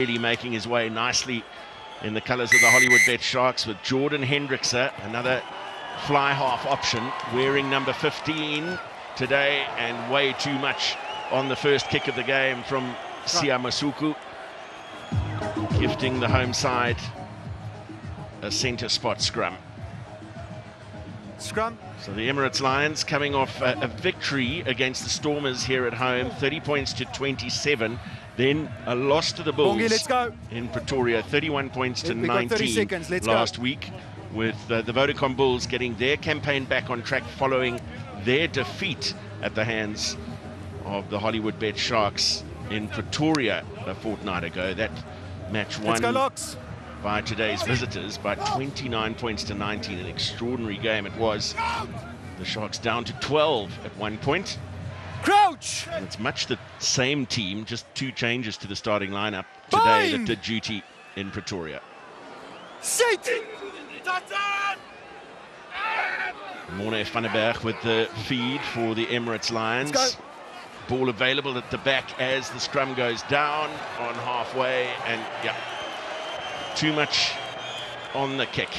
Really making his way nicely in the colours of the Hollywoodbets Sharks with Jordan Hendrickse, another fly half option, wearing number 15 today, and way too much on the first kick of the game from Siamasuku, gifting the home side a centre spot scrum. So the Emirates Lions coming off a victory against the Stormers here at home, 30 points to 27. Then a loss to the Bulls in Pretoria, 31 points to 19 last week, with the Vodacom Bulls getting their campaign back on track following their defeat at the hands of the Hollywoodbets Sharks in Pretoria a fortnight ago. That match won by today's visitors by 29 points to 19. An extraordinary game it was. The Sharks down to 12 at one point. Crouch! And it's much the same team, just two changes to the starting lineup today that did duty in Pretoria. Sit! Morne van der Berg with the feed for the Emirates Lions. Ball available at the back as the scrum goes down on halfway, and yeah, too much on the kick.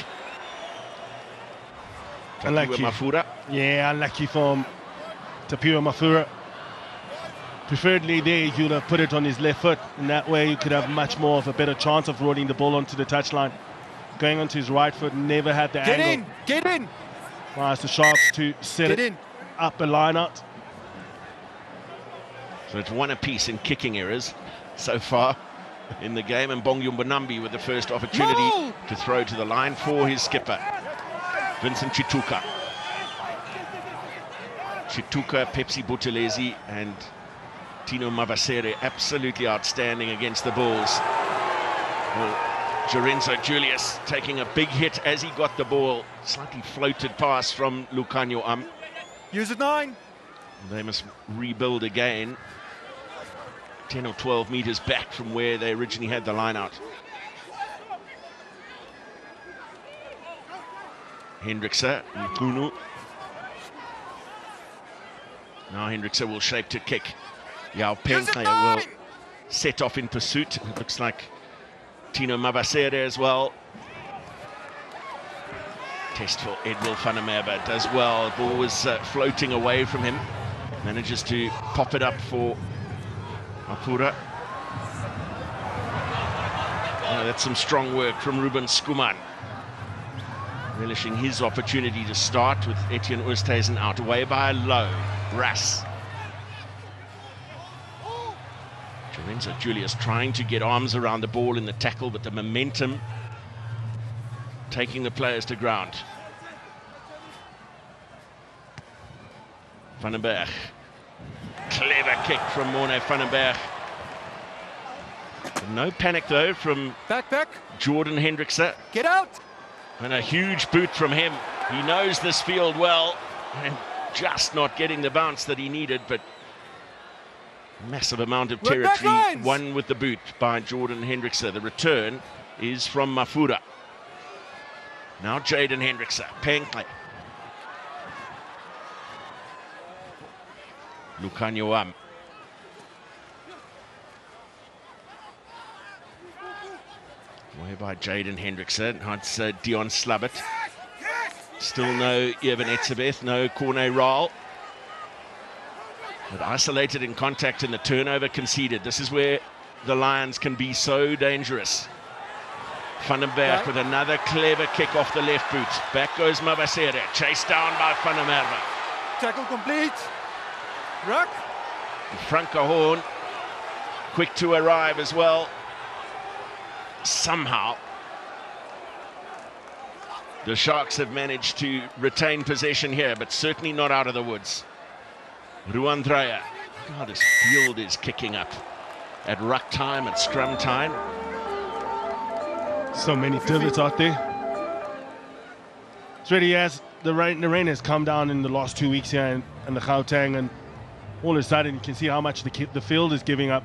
Unlucky. Mafura. Yeah, unlucky from Tapio Mafura. Preferably there, you'd have put it on his left foot, and that way you could have much more of a better chance of rolling the ball onto the touchline. Going onto his right foot, never had the angle. Get in! Allows the Sharks to set it up a line out. So it's one apiece in kicking errors so far in the game, and Bongyumbanambi with the first opportunity to throw to the line for his skipper, Vincent Chituka. Chituka, Pepsi Buthelezi and Tino Mavasere absolutely outstanding against the Bulls. Well, Jorenzo Julius taking a big hit as he got the ball. Slightly floated pass from Lucanio Am. Use it 9. They must rebuild again. 10 or 12 meters back from where they originally had the line out. Hendrickse, Nkunu. Now Hendrickse will shape to kick. Yao Penkley will set off in pursuit. It looks like Tino Mavasere as well. Test for Edwill van der Merwe does well. The ball was floating away from him. Manages to pop it up for Mafura. That's some strong work from Ruben Skuman. Relishing his opportunity to start with Etienne Oosthuizen out, away by a low. Ras. Jorenzo Julius trying to get arms around the ball in the tackle, but the momentum taking the players to ground. Van den Berg. Clever kick from Morne van den Berg. No panic though from Jordan Hendrickse. Get out! And a huge boot from him. He knows this field well, and just not getting the bounce that he needed, but massive amount of territory won with the boot by Jordan Hendrickse. The return is from Mafura. Now Jaden Hendrickse, Penkley. Lucanio Am. Way by Jaden Hendrickse. It's Dion Slubbert. Still no Evan Etzebeth, no Corne Raal. But isolated in contact and the turnover conceded. This is where the Lions can be so dangerous. Van den Berg with another clever kick off the left boot. Back goes Mavasere, chased down by Van der Merwe. Tackle complete. Ruck. Frankie Horn, quick to arrive as well. Somehow, the Sharks have managed to retain possession here, but certainly not out of the woods. Ruan Dreyer. God, this field is kicking up at ruck time, at scrum time. So many divots out there. It's really as the rain has come down in the last 2 weeks here in the Gauteng, and all of a sudden you can see how much the field is giving up.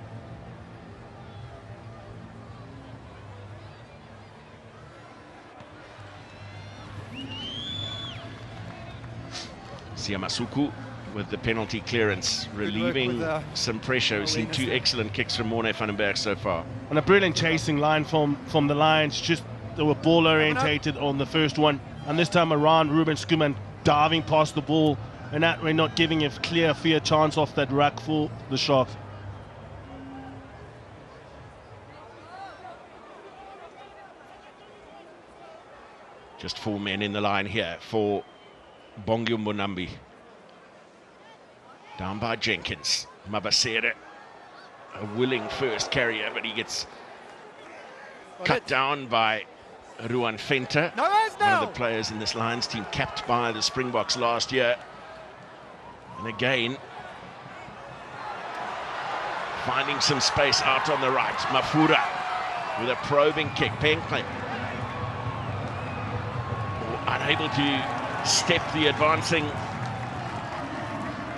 Siamasuku with the penalty clearance, relieving some pressure. We've seen 2 excellent kicks from Morne van den Berg so far. And a brilliant chasing line from the Lions. Just they were ball orientated on the first one, and this time around Ruben Skuman diving past the ball, and that way not giving a clear, fair chance off that ruck for the Sharks. Just 4 men in the line here for Bongi Mbonambi. Down by Jenkins. Mabasere, a willing first carrier, but he gets cut down by Ruan Venter, one of the players in this Lions team, capped by the Springboks last year. And again, finding some space out on the right. Mafura with a probing kick. Penkle unable to step the advancing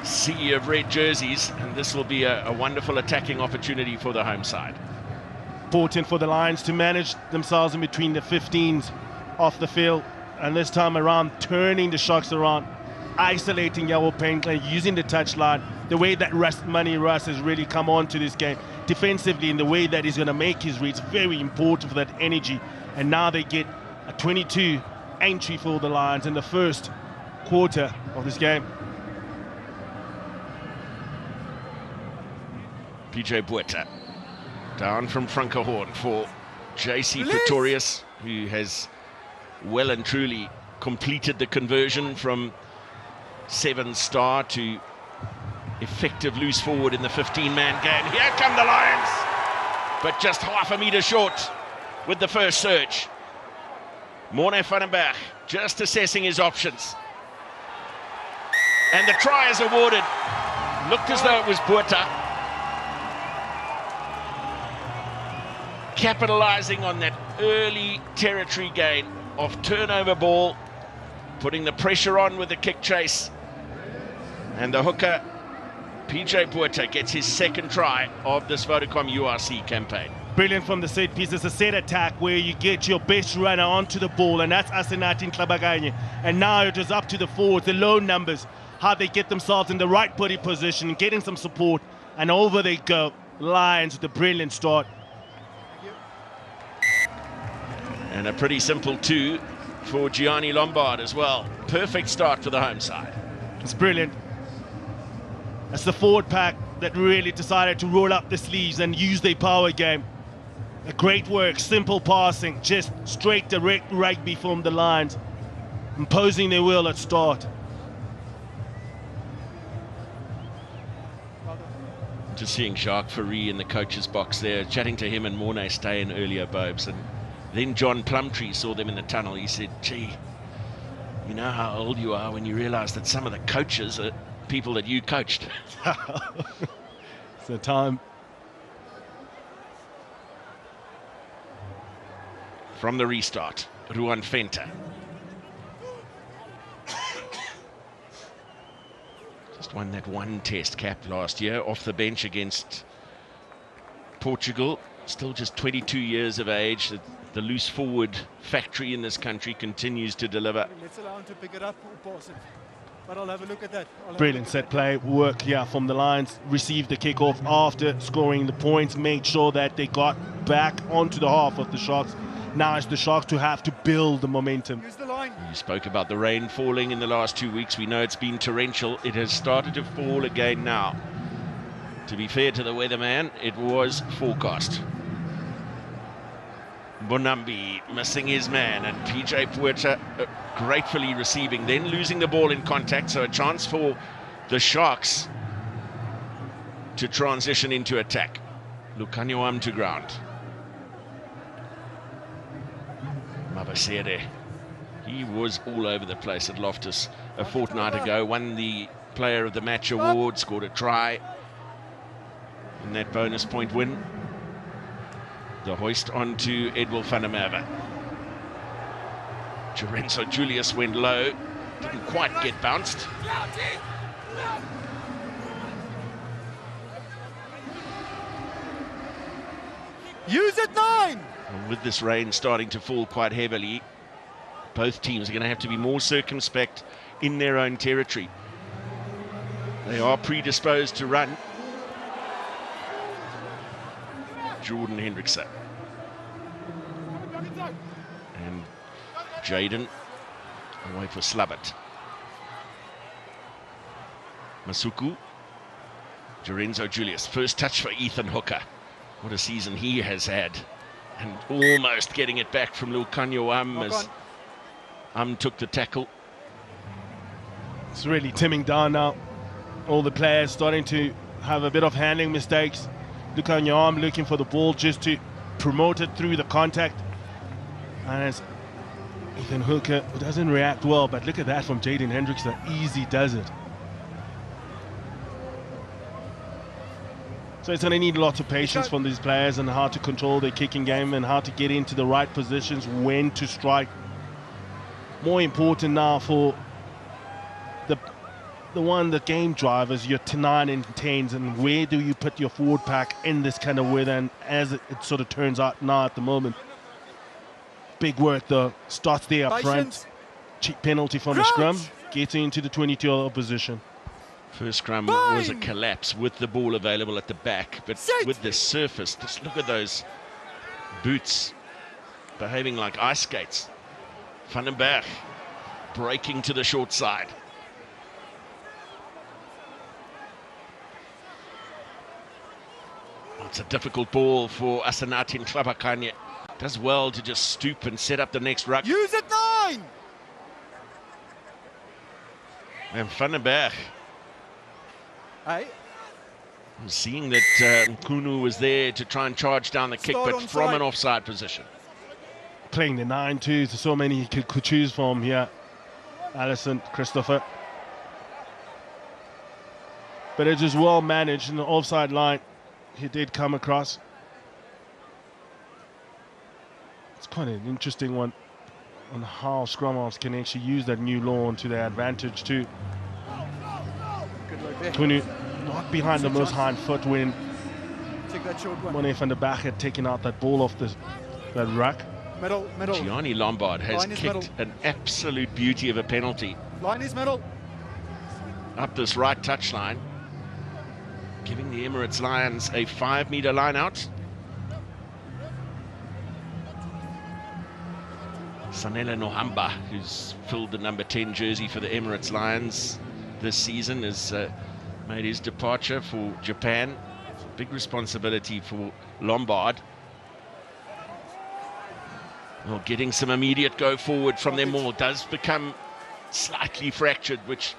sea of red jerseys, and this will be a wonderful attacking opportunity for the home side. Important for the Lions to manage themselves in between the 15s off the field, and this time around turning the Sharks around, isolating Yawo Penkle, using the touchline, the way that Money Russ has really come on to this game defensively, in the way that he's going to make his reads, very important for that energy. And now they get a 22 entry for the Lions in the first quarter of this game. PJ Botha down from Frankie Horn for JC Pretorius, who has well and truly completed the conversion from 7-star to effective loose forward in the 15-man game. Here come the Lions, but just half a metre short with the first surge. Morne van den Berg just assessing his options. And the try is awarded. Looked as though it was Botha. Capitalizing on that early territory gain of turnover ball, putting the pressure on with the kick chase. And the hooker, PJ Botha, gets his second try of this Vodacom URC campaign. Brilliant from the set piece. It's a set attack where you get your best runner onto the ball, and that's Asenathi Ntlabaganye. And now it is up to the forwards, the low numbers, how they get themselves in the right body position, getting some support, and over they go. Lions with a brilliant start. And a pretty simple 2 for Gianni Lombard as well. Perfect start for the home side. It's brilliant. It's the forward pack that really decided to roll up the sleeves and use their power game. A great work, simple passing, just straight direct rugby from the Lions, imposing their will at start. Just seeing Jacques Fourie in the coach's box there, chatting to him and Morne Steyn earlier, Bobes, and then John Plumtree saw them in the tunnel. He said, gee, you know how old you are when you realize that some of the coaches are people that you coached. It's a time. From the restart, Ruan Venter. Just won that one test cap last year off the bench against Portugal. Still just 22 years of age. The loose forward factory in this country continues to deliver. Let's allow him to pick it up or pass it. But I'll have a look at that. Brilliant set play work here from the Lions. Received the kickoff after scoring the points, made sure that they got back onto the half of the Sharks. Now it's the Sharks to have to build the momentum. Use the line. You spoke about the rain falling in the last 2 weeks. We know it's been torrential. It has started to fall again now. To be fair to the weatherman, it was forecast. Mbonambi missing his man, and PJ Botha gratefully receiving, then losing the ball in contact, so a chance for the Sharks to transition into attack. Lukanyawam to ground. Mabasere, he was all over the place at Loftus a fortnight ago, won the Player of the Match award, scored a try in that bonus point win. The hoist onto Edwill van der Merwe. Lorenzo Julius went low, didn't quite get bounced. Use it 9! And with this rain starting to fall quite heavily, both teams are going to have to be more circumspect in their own territory. They are predisposed to run. Jordan Hendrickson. And Jaden away for Slabbert. Masuku. Lorenzo Julius. First touch for Ethan Hooker. What a season he has had. And almost getting it back from Lucanio as took the tackle. It's really timming down now. All the players starting to have a bit of handling mistakes. Look on your arm, looking for the ball just to promote it through the contact. And as Ethan Hooker doesn't react well, but look at that from Jaden Hendrickson. Easy does it. So it's going to need lots of patience from these players and how to control their kicking game and how to get into the right positions, when to strike. More important now for the game drivers, your 9 and 10s, and where do you put your forward pack in this kind of weather, and as it sort of turns out now at the moment. Big work though, starts there up front. Cheap penalty from the scrum, gets into the 22 opposition. First scrum was a collapse with the ball available at the back, but with the surface, just look at those boots behaving like ice skates. Van den Berg breaking to the short side. It's a difficult ball for Asanatin Klabakanye. Does well to just stoop and set up the next ruck. Use it 9! And Van den Berg. Hey. I'm seeing that Nkunu was there to try and charge down the kick, but from an offside position. Playing the 9-2, there's so many he could choose from here. Allison, Christopher. But it was well managed in the offside line. He did come across. It's quite an interesting one on how scrum halves can actually use that new law to their advantage too. Kunu not behind the most hind foot when Monet van der Berg had taken out that ball off that ruck. Middle. Gianni Lombard has kicked an absolute beauty of a penalty. Line is middle. Up this right touchline, giving the Emirates Lions a 5-meter line out. Sanela Nohamba, who's filled the number 10 jersey for the Emirates Lions this season, has made his departure for Japan. Big responsibility for Lombard. Well, getting some immediate go forward from them all does become slightly fractured, which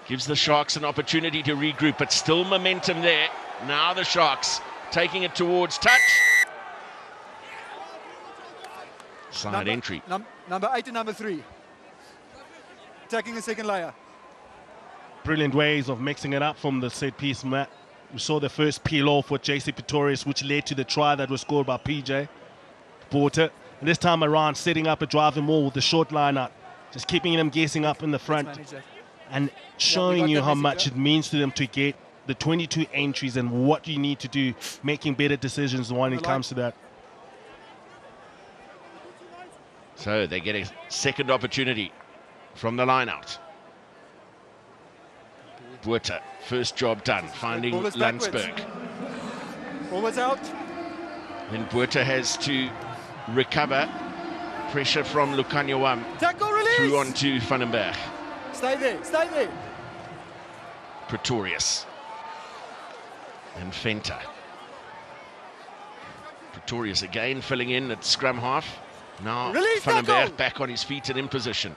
gives the Sharks an opportunity to regroup, but still momentum there. Now the Sharks taking it towards touch. Side entry. Number 8 and number 3. Attacking the second layer. Brilliant ways of mixing it up from the set piece, Matt. We saw the first peel off with JC Pretorius, which led to the try that was scored by PJ Porter. And this time around, setting up a driving wall with the short line out, just keeping them guessing up in the front and showing you how much it means to them to get the 22 entries and what you need to do, making better decisions when it comes to that. So they get a second opportunity from the line out. Buerta, first job done, finding Landsberg. Forwards out. Then Buerta has to recover. Pressure from Lucanio Tackle release. through onto Van den Berg. Stay there. Pretorius. And Fenta. Pretorius again filling in at scrum half. Now Release Van den Berg tackle. back on his feet and in position.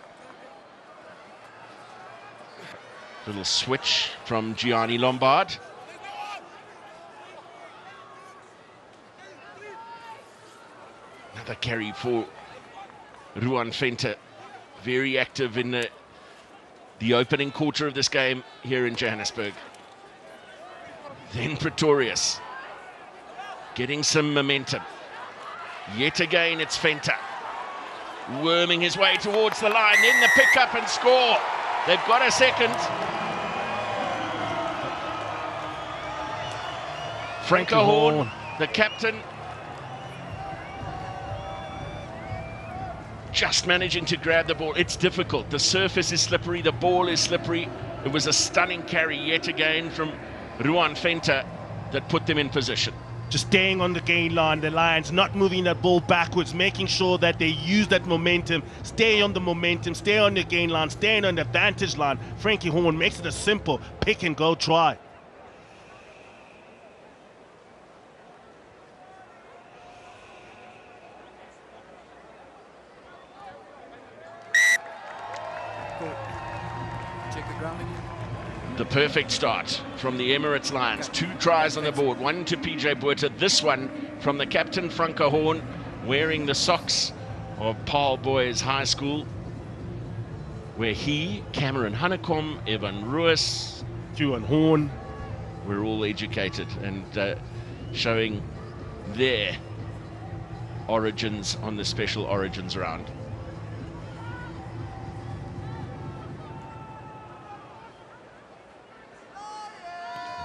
Little switch from Gianni Lombard. Another carry for Ruan Fenta. Very active in the opening quarter of this game here in Johannesburg. Then Pretorius getting some momentum. Yet again it's Fenta worming his way towards the line, then the pick up and score. They've got a second. Frankie Horn, the captain, just managing to grab the ball. It's difficult. The surface is slippery, the ball is slippery. It was a stunning carry yet again from Ruan Venter that put them in position. Just staying on the gain line, the Lions not moving that ball backwards, making sure that they use that momentum, stay on the momentum, stay on the gain line, staying on the vantage line. Frankie Horn makes it a simple pick and go try. The perfect start from the Emirates Lions. 2 tries on the board, 1 to PJ Botha, this one from the captain Frankie Horn, wearing the socks of Paarl Boys High School, where he, Cameron Honeycomb, Evan Ruiz, Gianni Horn were all educated and showing their origins on the Special Origins round.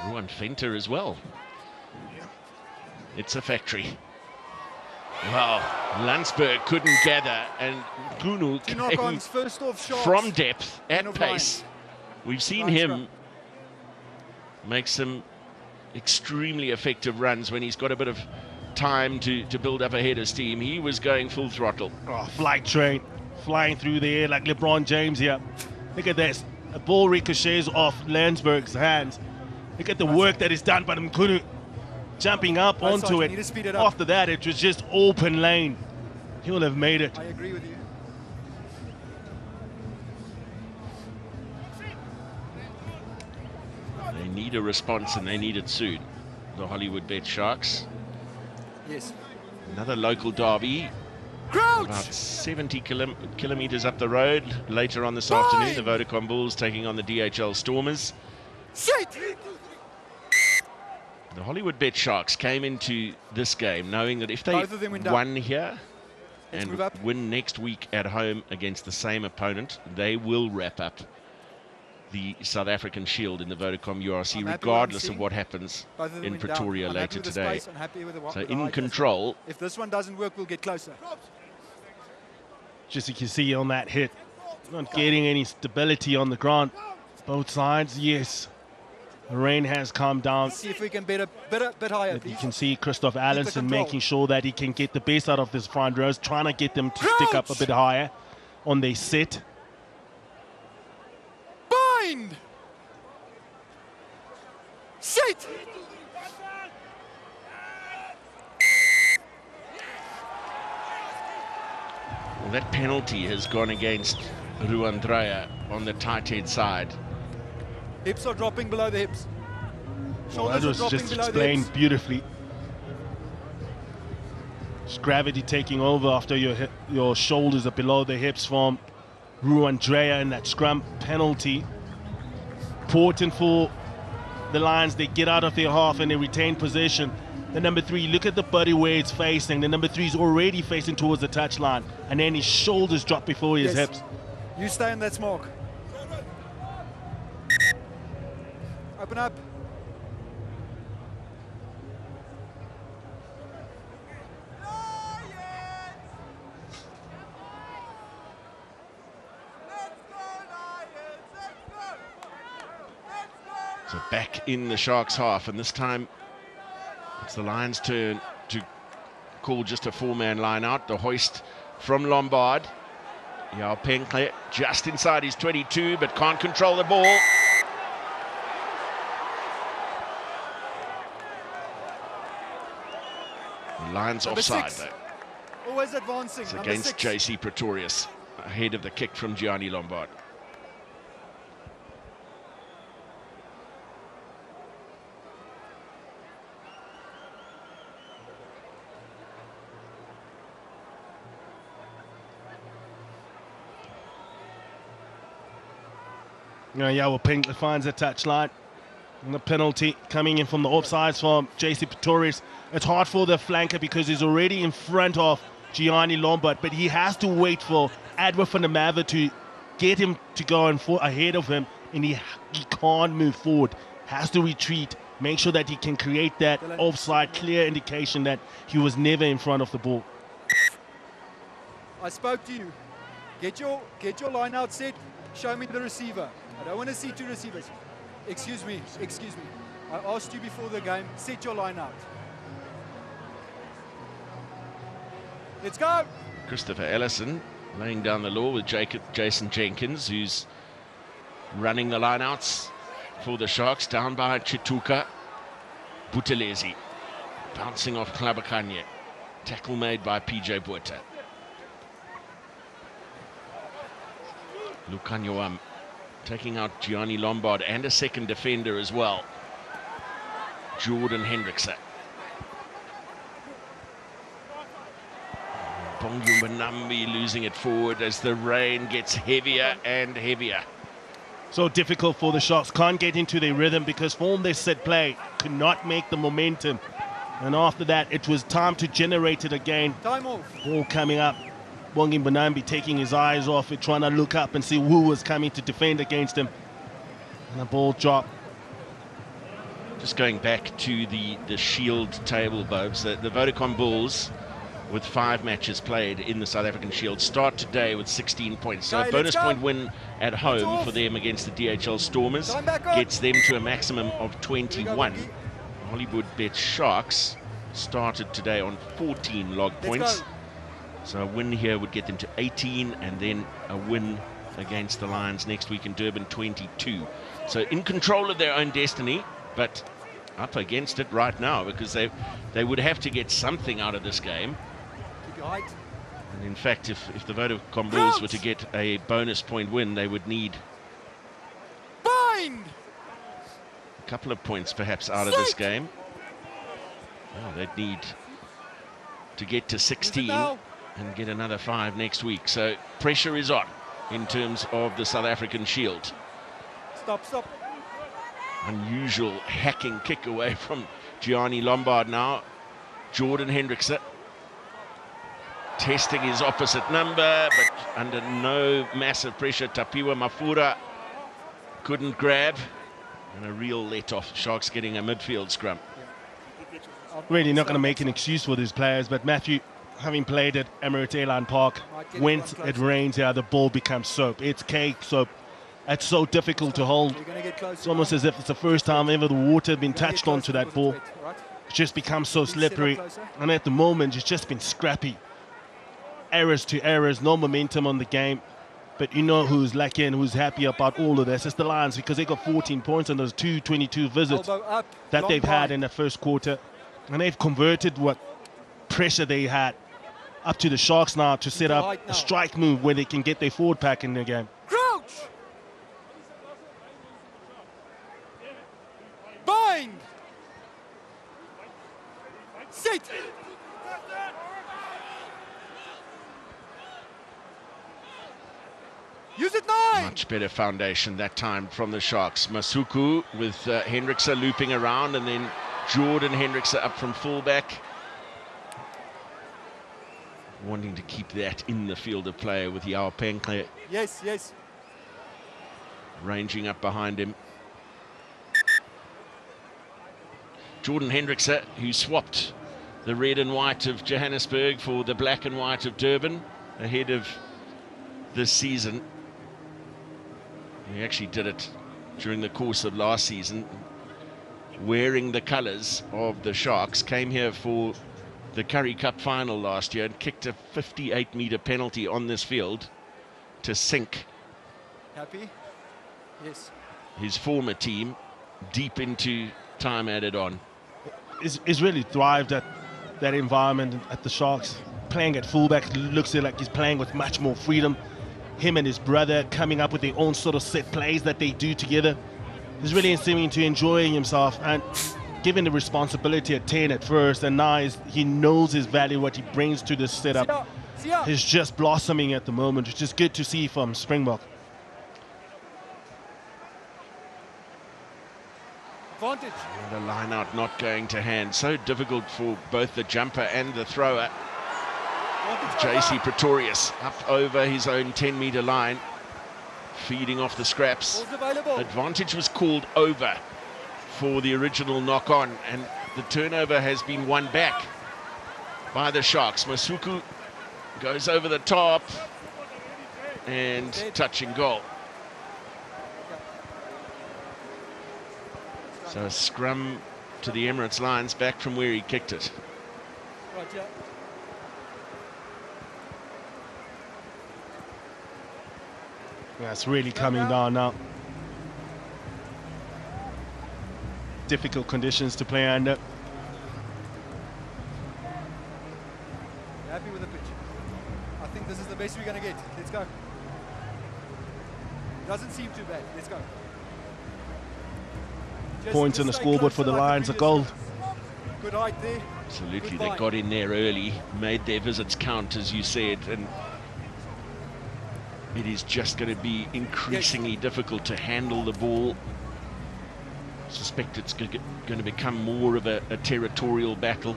Ruan Venter as well. It's a factory. Wow, Landsberg couldn't gather, and Kunu came from depth at pace. We've seen him make some extremely effective runs when he's got a bit of time to build up a head of steam. He was going full throttle. Oh, flight train, flying through the air like LeBron James here. Look at this. A ball ricochets off Landsberg's hands. Look at the work that is done by Mkunu, jumping up onto it. After that, it was just open lane. He would have made it. I agree with you. They need a response, and they need it soon. The Hollywoodbets Sharks. Yes. Another local derby. Crouch! About 70 kilometers up the road. Later on this afternoon, the Vodacom Bulls taking on the DHL Stormers. Sit! The Hollywoodbets Sharks came into this game knowing that if they won here and win next week at home against the same opponent, they will wrap up the South African Shield in the Vodacom URC, regardless of what happens in Pretoria later today. So in control. If this one doesn't work, we'll get closer. Just you can see on that hit, not getting any stability on the ground. Both sides, yes. The rain has calmed down. See if we can bet a bit higher, please. You can see Christoph Allenson making sure that he can get the best out of this front rows, trying to get them to stick up a bit higher on their set. Bind! Sit! Well, that penalty has gone against Ruan Dreyer on the tight head side. Hips are dropping below the hips. Well, that was just explained beautifully. Just gravity taking over after your shoulders are below the hips from Ruan Dreyer, and that scrum penalty. Important for the Lions. They get out of their half and they retain possession. The number 3, look at the body where it's facing. The number 3 is already facing towards the touchline, and then his shoulders drop before his hips. You stay on that smoke. Open up. So back in the Sharks half, and this time it's the Lions' turn to call just a 4-man line out. The hoist from Lombard. Yao Penkle just inside his 22, but can't control the ball. Lions offside though. Always advancing. It's against JC Pretorius, ahead of the kick from Gianni Lombard. Yao Penkle finds a touchline. And the penalty coming in from the offsides from JC Pretorius. It's hard for the flanker because he's already in front of Gianni Lombard, but he has to wait for Edwill van der Merwe to get him to go ahead of him, and he can't move forward. Has to retreat, make sure that he can create that offside clear indication that he was never in front of the ball. I spoke to you. Get your line out set. Show me the receiver. I don't want to see two receivers. Excuse me. I asked you before the game, set your line out. Let's go. Christopher Ellison laying down the law with Jason Jenkins, who's running the lineouts for the Sharks, down by Chituka. Buthelezi bouncing off Klabakanye. Tackle made by PJ Botha. Lukanyawam taking out Gianni Lombard and a second defender as well. Jordan Hendrickse. Bongu Manambi losing it forward as the rain gets heavier and heavier. So difficult for the Sharks. Can't get into their rhythm because from their set play could not make the momentum. And after that, it was time to generate it again. Time off. Ball coming up. Bongi Banambi taking his eyes off it, trying to look up and see who was coming to defend against him. And the ball dropped. Just going back to the Shield table, Bobs, the Vodacom Bulls, with 5 matches played in the South African Shield, start today with 16 points. So a bonus point win at home for them against the DHL Stormers gets them to a maximum of 21. Hollywoodbets Sharks started today on 14 log points. So a win here would get them to 18, and then a win against the Lions next week in Durban, 22. So in control of their own destiny, but up against it right now because they would have to get something out of this game. And in fact, if the Vodacom Bulls were to get a bonus point win, they would need a couple of points perhaps out of this game. Oh, they'd need to get to 16 and get another 5 next week. So pressure is on in terms of the South African Shield. Stop. Unusual hacking kick away from Gianni Lombard now. Jordan Hendrickse testing his opposite number, but under no massive pressure. Tapiwa Mafura couldn't grab, and a real let-off. Sharks getting a midfield scrum. Really not going to make an excuse for these players, but Matthew, having played at Emirates Airline Park, when it rains here, the ball becomes soap. It's cake soap. It's so difficult to hold. It's almost as if it's the first time ever the water has been touched onto that ball. It just becomes so slippery. And at the moment, it's just been scrappy. Errors to errors, no momentum on the game. But you know who's lucky and who's happy about all of this. It's the Lions, because they got 14 points on those 22 visits that they've had in the first quarter. And they've converted what pressure they had up to the Sharks now to set up a strike move where they can get their forward pack in the game. Crouch! Bind! Sit! Use it 9! Much better foundation that time from the Sharks. Masuku with Hendrickse looping around, and then Jordan Hendrickse up from fullback. Wanting to keep that in the field of play with Yao Penkle. Yes. Ranging up behind him. Jordan Hendrickse, who swapped the red and white of Johannesburg for the black and white of Durban ahead of this season. He actually did it during the course of last season, wearing the colours of the Sharks. Came here for the Currie Cup final last year and kicked a 58-metre penalty on this field to sink Happy? Yes. his former team deep into time added on. He's really thrived at that environment at the Sharks. Playing at fullback, looks like he's playing with much more freedom. Him and his brother coming up with their own sort of set plays that they do together. He's really seeming to enjoying himself, and given the responsibility at 10 at first, and now he knows his value, what he brings to this setup. He's just blossoming at the moment, which is good to see from Springbok. Advantage. And the line out not going to hand. So difficult for both the jumper and the thrower. JC Pretorius up over his own 10-metre line, feeding off the scraps. Advantage was called over for the original knock-on, and the turnover has been won back by the Sharks. Masuku goes over the top and touching goal. So a scrum to the Emirates Lions back from where he kicked it. Right, yeah. Yeah, it's really coming down now. Difficult conditions to play under. Happy with the pitch. I think this is the best we're going to get. Let's go. Doesn't seem too bad. Let's go. Points on the scoreboard for the Lions are gold. Good height there. Absolutely, they got in there early, made their visits count, as you said, and it is just going to be increasingly difficult to handle the ball. I suspect it's going to become more of a territorial battle.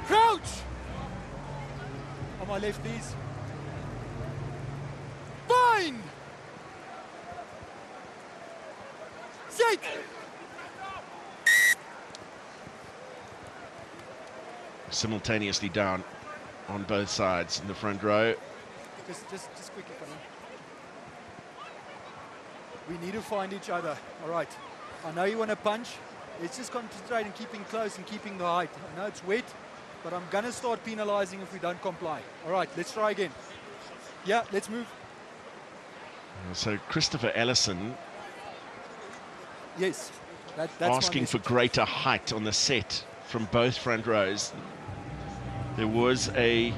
Crouch! On my left, please. Fine! Set! Simultaneously down on both sides in the front row. Just quickly, Connie. We need to find each other. All right. I know you want to punch. Let's just concentrate on keeping close and keeping the height. I know it's wet, but I'm going to start penalizing if we don't comply. All right, let's try again. Yeah, let's move. So Christopher Ellison, yes, that's asking for greater height on the set from both front rows. There was a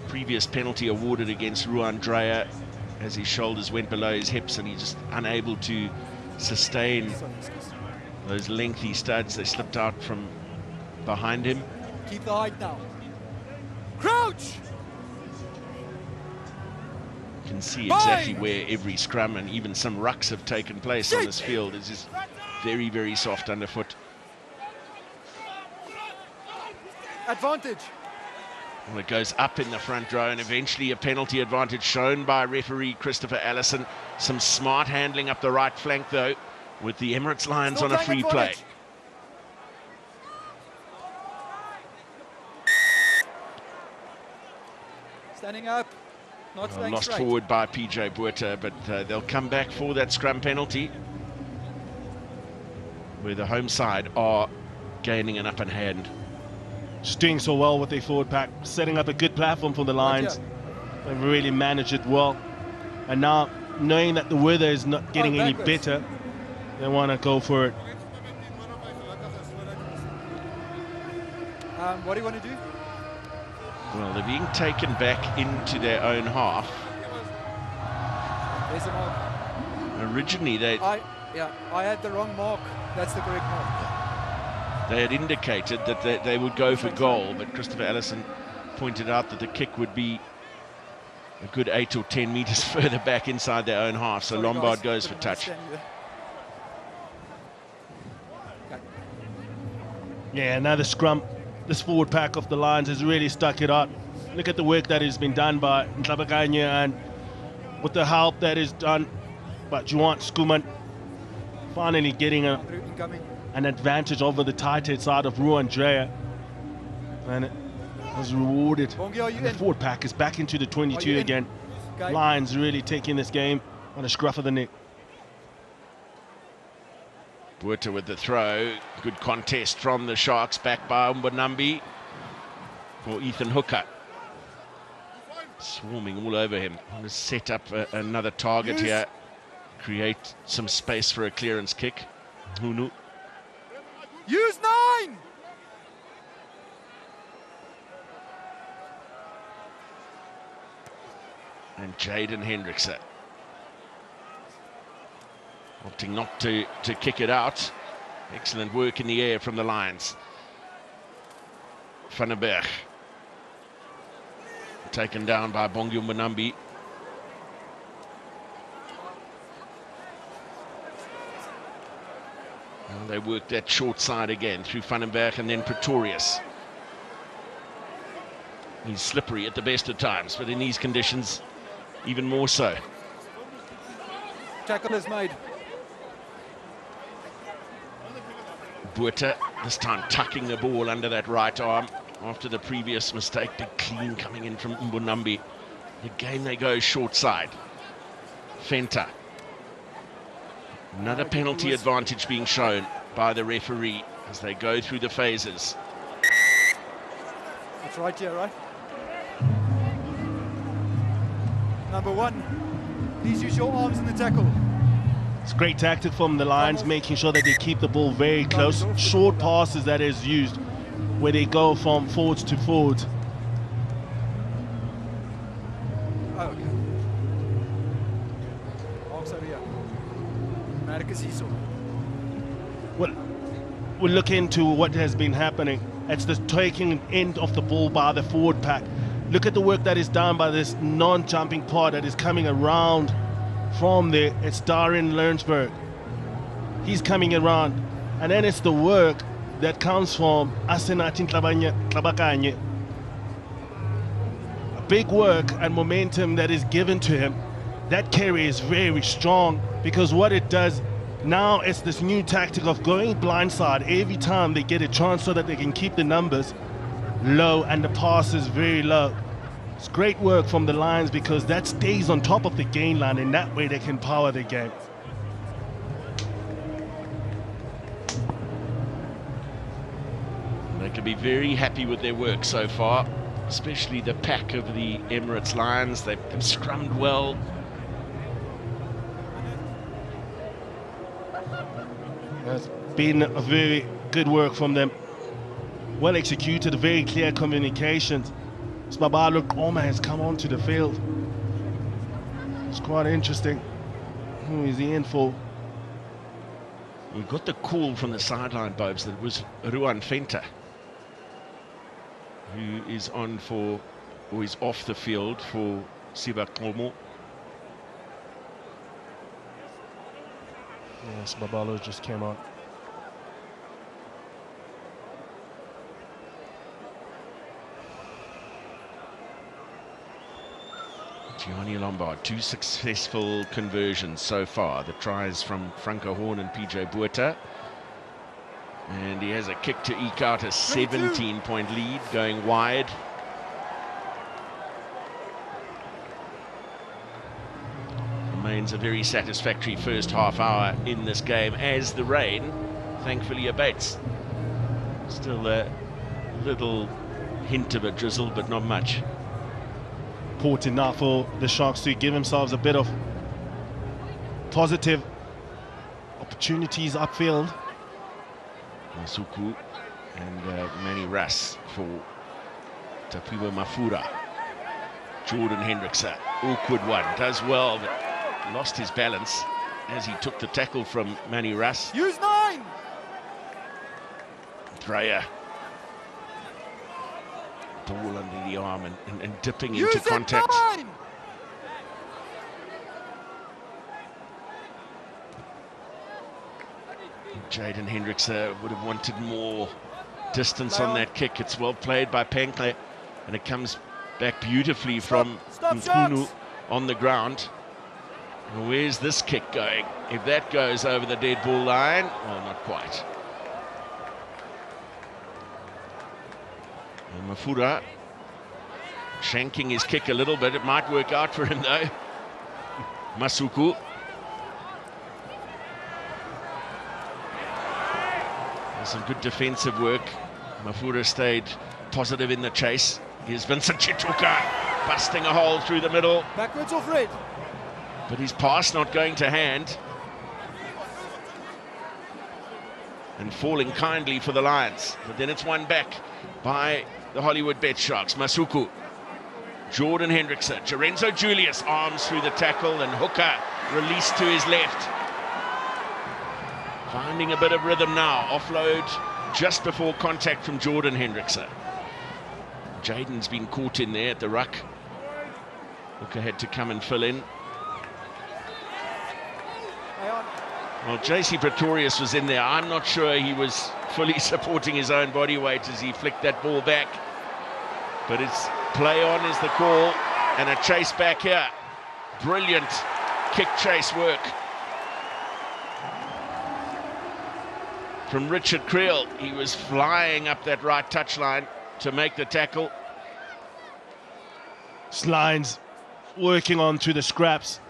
previous penalty awarded against Ruan Dreyer as his shoulders went below his hips and he's just unable to sustain those lengthy studs. They slipped out from behind him. Keep the height now. Crouch! You can see exactly where every scrum and even some rucks have taken place on this field. It's just very, very soft underfoot. Advantage. Well, it goes up in the front row and eventually a penalty advantage shown by referee Christopher Allison. Some smart handling up the right flank though, with the Emirates Lions on a free play. Standing up, not staying lost straight. Forward by PJ Buerta, but they'll come back for that scrum penalty, where the home side are gaining an upper hand. Just doing so well with their forward pack, setting up a good platform for the Lions. They've really managed it well. And now, knowing that the weather is not getting any better, they want to go for it. What do you want to do? Well, they're being taken back into their own half. There's a mark. Originally, I had the wrong mark. That's the correct mark. They had indicated that they would go for goal, but Christopher Allison pointed out that the kick would be a good 8 or 10 meters further back inside their own half. So Lombard goes for touch. Yeah, another scrum. This forward pack of the Lions has really stuck it out. Look at the work that has been done by Ntlabakanya, and with the help that is done by Juan Skuman, finally getting an advantage over the tight head side of Ruan Dreyer, and it was rewarded. And the forward pack is back into the 22 again. Lions really taking this game on a scruff of the neck. Buerta with the throw. Good contest from the Sharks, back by Mbonambi for Ethan Hooker. Swarming all over him. Want to set up another target here. Create some space for a clearance kick. Hunu. Use 9! And Jaden Hendrickson opting not to kick it out. Excellent work in the air from the Lions. Van den Berg taken down by Bongi Mbonambi. And they work that short side again through Van den Berg and then Pretorius. He's slippery at the best of times, but in these conditions, even more so. Tackle is made. Buerta, this time tucking the ball under that right arm after the previous mistake. Big clean coming in from Mbonambi. Again, they go short side. Fenta. Another penalty advantage being shown by the referee as they go through the phases. That's right here, right? Number 1, please use your arms in the tackle. It's great tactic from the Lions, making sure that they keep the ball very close. Short passes that is used where they go from forwards to forwards. Oh, okay. Arms over here. Marcus Esau. Well, we'll look into what has been happening. It's the taking end of the ball by the forward pack. Look at the work that is done by this non-jumping part that is coming around from there. It's Darren Lernsberg. He's coming around. And then it's the work that comes from Asenatin Tlabakanye. A big work and momentum that is given to him. That carry is very strong, because what it does now, it's this new tactic of going blindside every time they get a chance so that they can keep the numbers low and the pass is very low. It's great work from the Lions, because that stays on top of the gain line, and that way they can power the game. They can be very happy with their work so far, especially the pack of the Emirates Lions. They've scrummed well. It's been a very good work from them. Well executed, very clear communications. Sbabalo Koma has come onto the field. It's quite interesting. Who is he in for? We got the call from the sideline, Bobes, that it was Ruan Fenta who is on for, or is off the field for Siba Komo. Yes, Babalo just came out. Gianni Lombard, 2 successful conversions so far. The tries from Frankie Horn and PJ Buerta. And he has a kick to eke out a 17-point lead, going wide. Remains a very satisfactory first half hour in this game, as the rain thankfully abates. Still a little hint of a drizzle, but not much. Important now for the Sharks to give themselves a bit of positive opportunities upfield. Masuku and Manny Russ for Tapiwa Mafura. Jordan Hendrickson, awkward one, does well, but lost his balance as he took the tackle from Manny Russ. Use 9! Dreyer. Ball under the arm and dipping into contact. Jaden Hendrickson would have wanted more distance on that kick. It's well played by Penkle, and it comes back beautifully from Nkunu on the ground. Well, where's this kick going? If that goes over the dead ball line, well, not quite. And Mafura shanking his kick a little bit. It might work out for him though. Masuku. There's some good defensive work. Mafura stayed positive in the chase. Here's Vincent Chituka busting a hole through the middle. Backwards off red. But his pass not going to hand. And falling kindly for the Lions. But then it's won back by the Hollywoodbets Sharks. Masuku. Jordan Hendrickson. Jorenzo Julius arms through the tackle, and Hooker released to his left. Finding a bit of rhythm now. Offload just before contact from Jordan Hendrickson. Jaden's been caught in there at the ruck. Hooker had to come and fill in. Well, JC Pretorius was in there. I'm not sure he was fully supporting his own body weight as he flicked that ball back. But it's play on is the call, and a chase back here. Brilliant kick chase work from Richard Creel. He was flying up that right touchline to make the tackle. Lions working on to the scraps.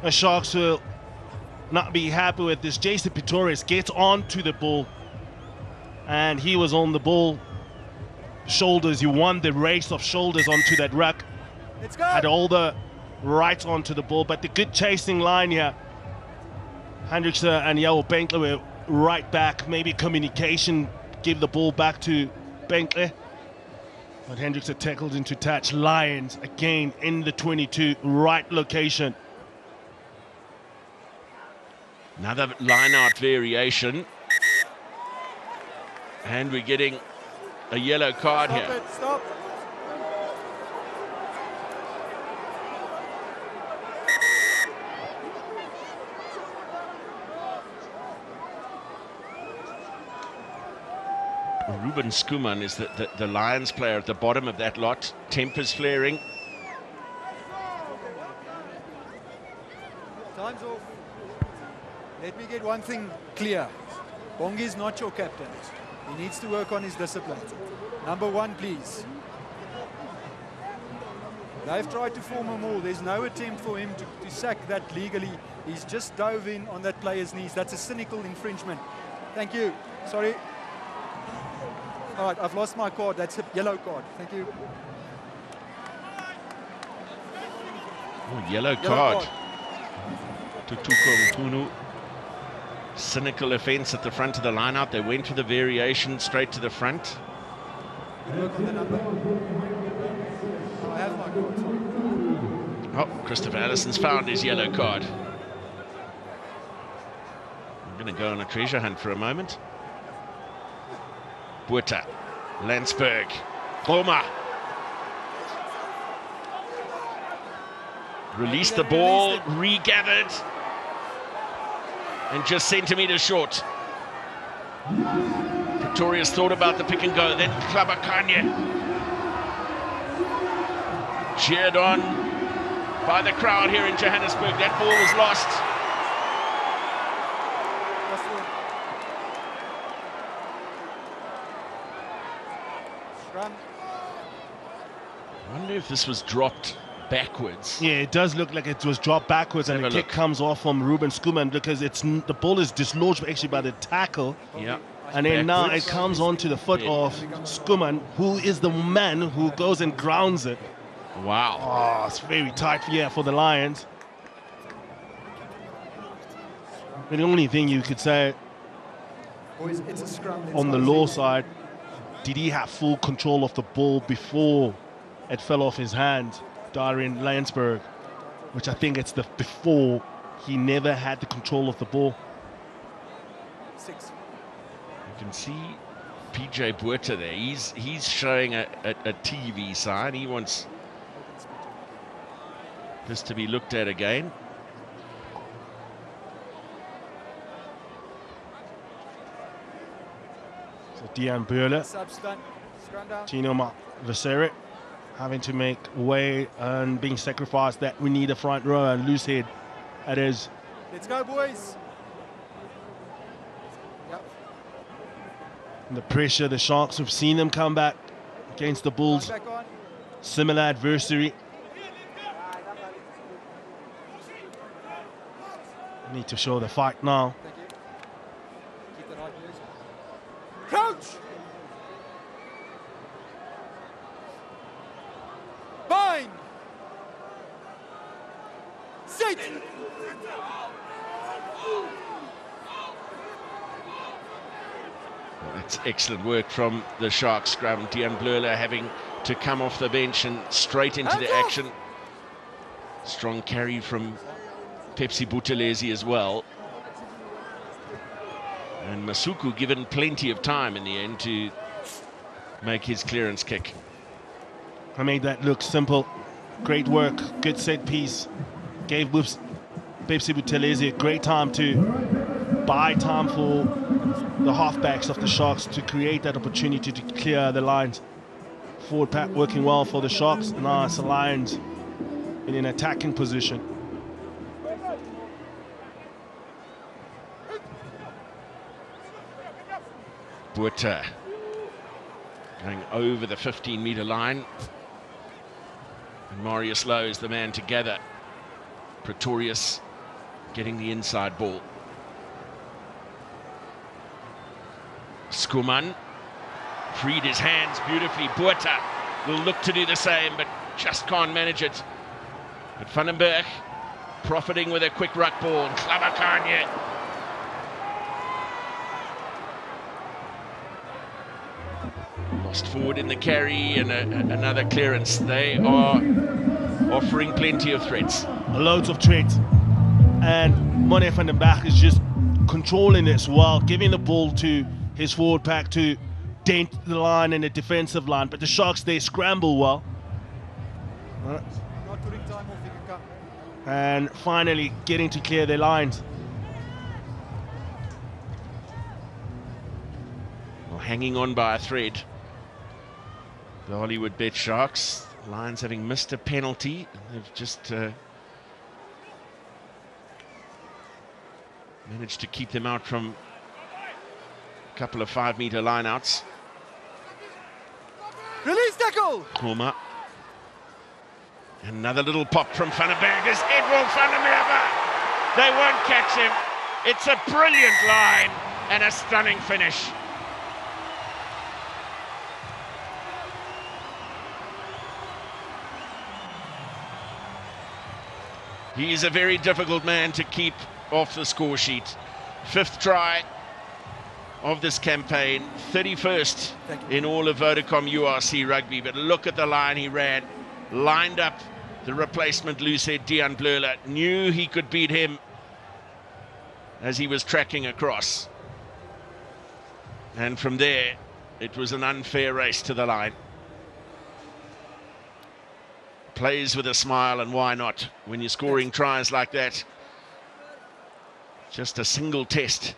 The Sharks will not be happy with this. Jason Pretorius gets onto the ball, and he was on the ball. Shoulders, he won the race of shoulders onto that ruck. Let's go. Had all the right onto the ball, but the good chasing line here. Hendrickse and Yao Benkler were right back. Maybe communication, give the ball back to Benkler. But Hendrickse tackled into touch. Lions again in the 22, right location. Another line-out variation. And we're getting a yellow card Stop here. it, stop. Ruben Skuman is the Lions player at the bottom of that lot. Tempers flaring. Time's off. Let me get one thing clear. Bongi's not your captain. He needs to work on his discipline. Number one, please. They've tried to form a maul. There's no attempt for him to sack that legally. He's just dove in on that player's knees. That's a cynical infringement. Thank you. Sorry. All right, I've lost my card. That's a yellow card. Thank you. Oh, yellow card. To Tuko Mpunu. Cynical offence at the front of the line-out. They went for the variation straight to the front. Work on the number. I have my card. Oh, Christopher Allison's found his yellow card. I'm going to go on a treasure hunt for a moment. Buerta, Landsberg, Goma. Released the ball, regathered, and just centimetres short. Pretorius thought about the pick and go, then Klabakanye. Cheered on by the crowd here in Johannesburg. That ball was lost. Scrum. I wonder if this was dropped backwards. Yeah, it does look like it was dropped backwards, and the kick comes off from Ruben Skuman because the ball is dislodged actually by the tackle. Yeah. And then now it comes onto the foot of Skuman, who is the man who goes and grounds it. Wow. Oh, it's very tight here for the Lions. The only thing you could say Boys, it's a scrum. on the law side, did he have full control of the ball before it fell off his hand, Darian Landsberg? Which I think it's the before. He never had the control of the ball. 6. You can see PJ Buerta there. He's showing a TV sign. He wants this to be looked at again. So Dejan Burle, Scrum down. Tino Vaseret having to make way and being sacrificed that we need a front row and loose head. It is. Let's go, boys. Yep. And the pressure, the Sharks, we've seen them come back against the Bulls. Back on. Similar adversary. Need to show the fight now. Thank you. Keep that high, boys. Crouch! Bind! Sit! That's excellent work from the Sharks scrum. Dejan Blurler having to come off the bench and straight into the action. Strong carry from Pepsi Buthelezi as well. And Masuku given plenty of time in the end to make his clearance kick. I made that look simple. Great work, good set piece. Gave Pepsi Buthelezi a great time to buy time for the halfbacks of the Sharks to create that opportunity to clear the lines. Forward pack working well for the Sharks. Now it's the Lions in an attacking position. Buerta going over the 15-metre line. And Marius Lowe is the man to gather. Pretorius getting the inside ball. Skuman freed his hands beautifully. Buerta will look to do the same, but just can't manage it. But Van den Berg profiting with a quick ruck ball. Klabakanye. Lost forward in the carry, and another clearance. They are offering plenty of threats. Loads of threats. And Merwe van den Berg is just controlling this well, giving the ball to his forward pack to dent the line and the defensive line. But the Sharks, they scramble well. Not putting time off, you can come. And finally getting to clear their lines. Well, hanging on by a thread. The Hollywoodbets Sharks. Lions having missed a penalty. They've just managed to keep them out from a couple of 5-meter lineouts. Release tackle! Korma. Another little pop from Van den Berg. Is Edwill van der Merwe. They won't catch him. It's a brilliant line and a stunning finish. He's a very difficult man to keep off the score sheet. 5th try of this campaign, 31st in all of Vodacom URC rugby. But look at the line he ran. Lined up the replacement loose head Gianni, knew he could beat him as he was tracking across. And from there, it was an unfair race to the line. Plays with a smile, and why not when you're scoring tries like that? Just a single test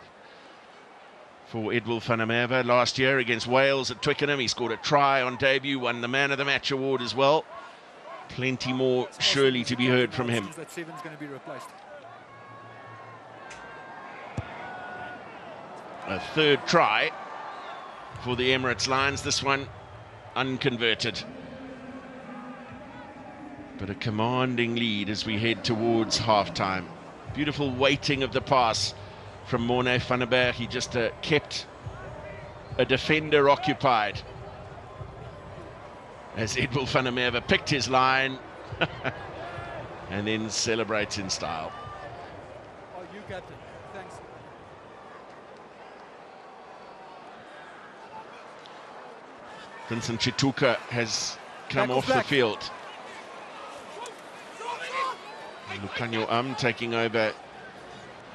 for Edwill van der Merwe last year against Wales at Twickenham. He scored a try on debut, won the Man of the Match award as well. Plenty more surely to be heard from him. That 7's going to be replaced. A 3rd try for the Emirates Lions, this one unconverted. But a commanding lead as we head towards halftime. Beautiful weighting of the pass from Merwe van den Berg. He just kept a defender occupied as Edwill van der Merwe picked his line and then celebrates in style. Oh, you captain. Thanks. Vincent Chituka has come off the field. Lukanyo taking over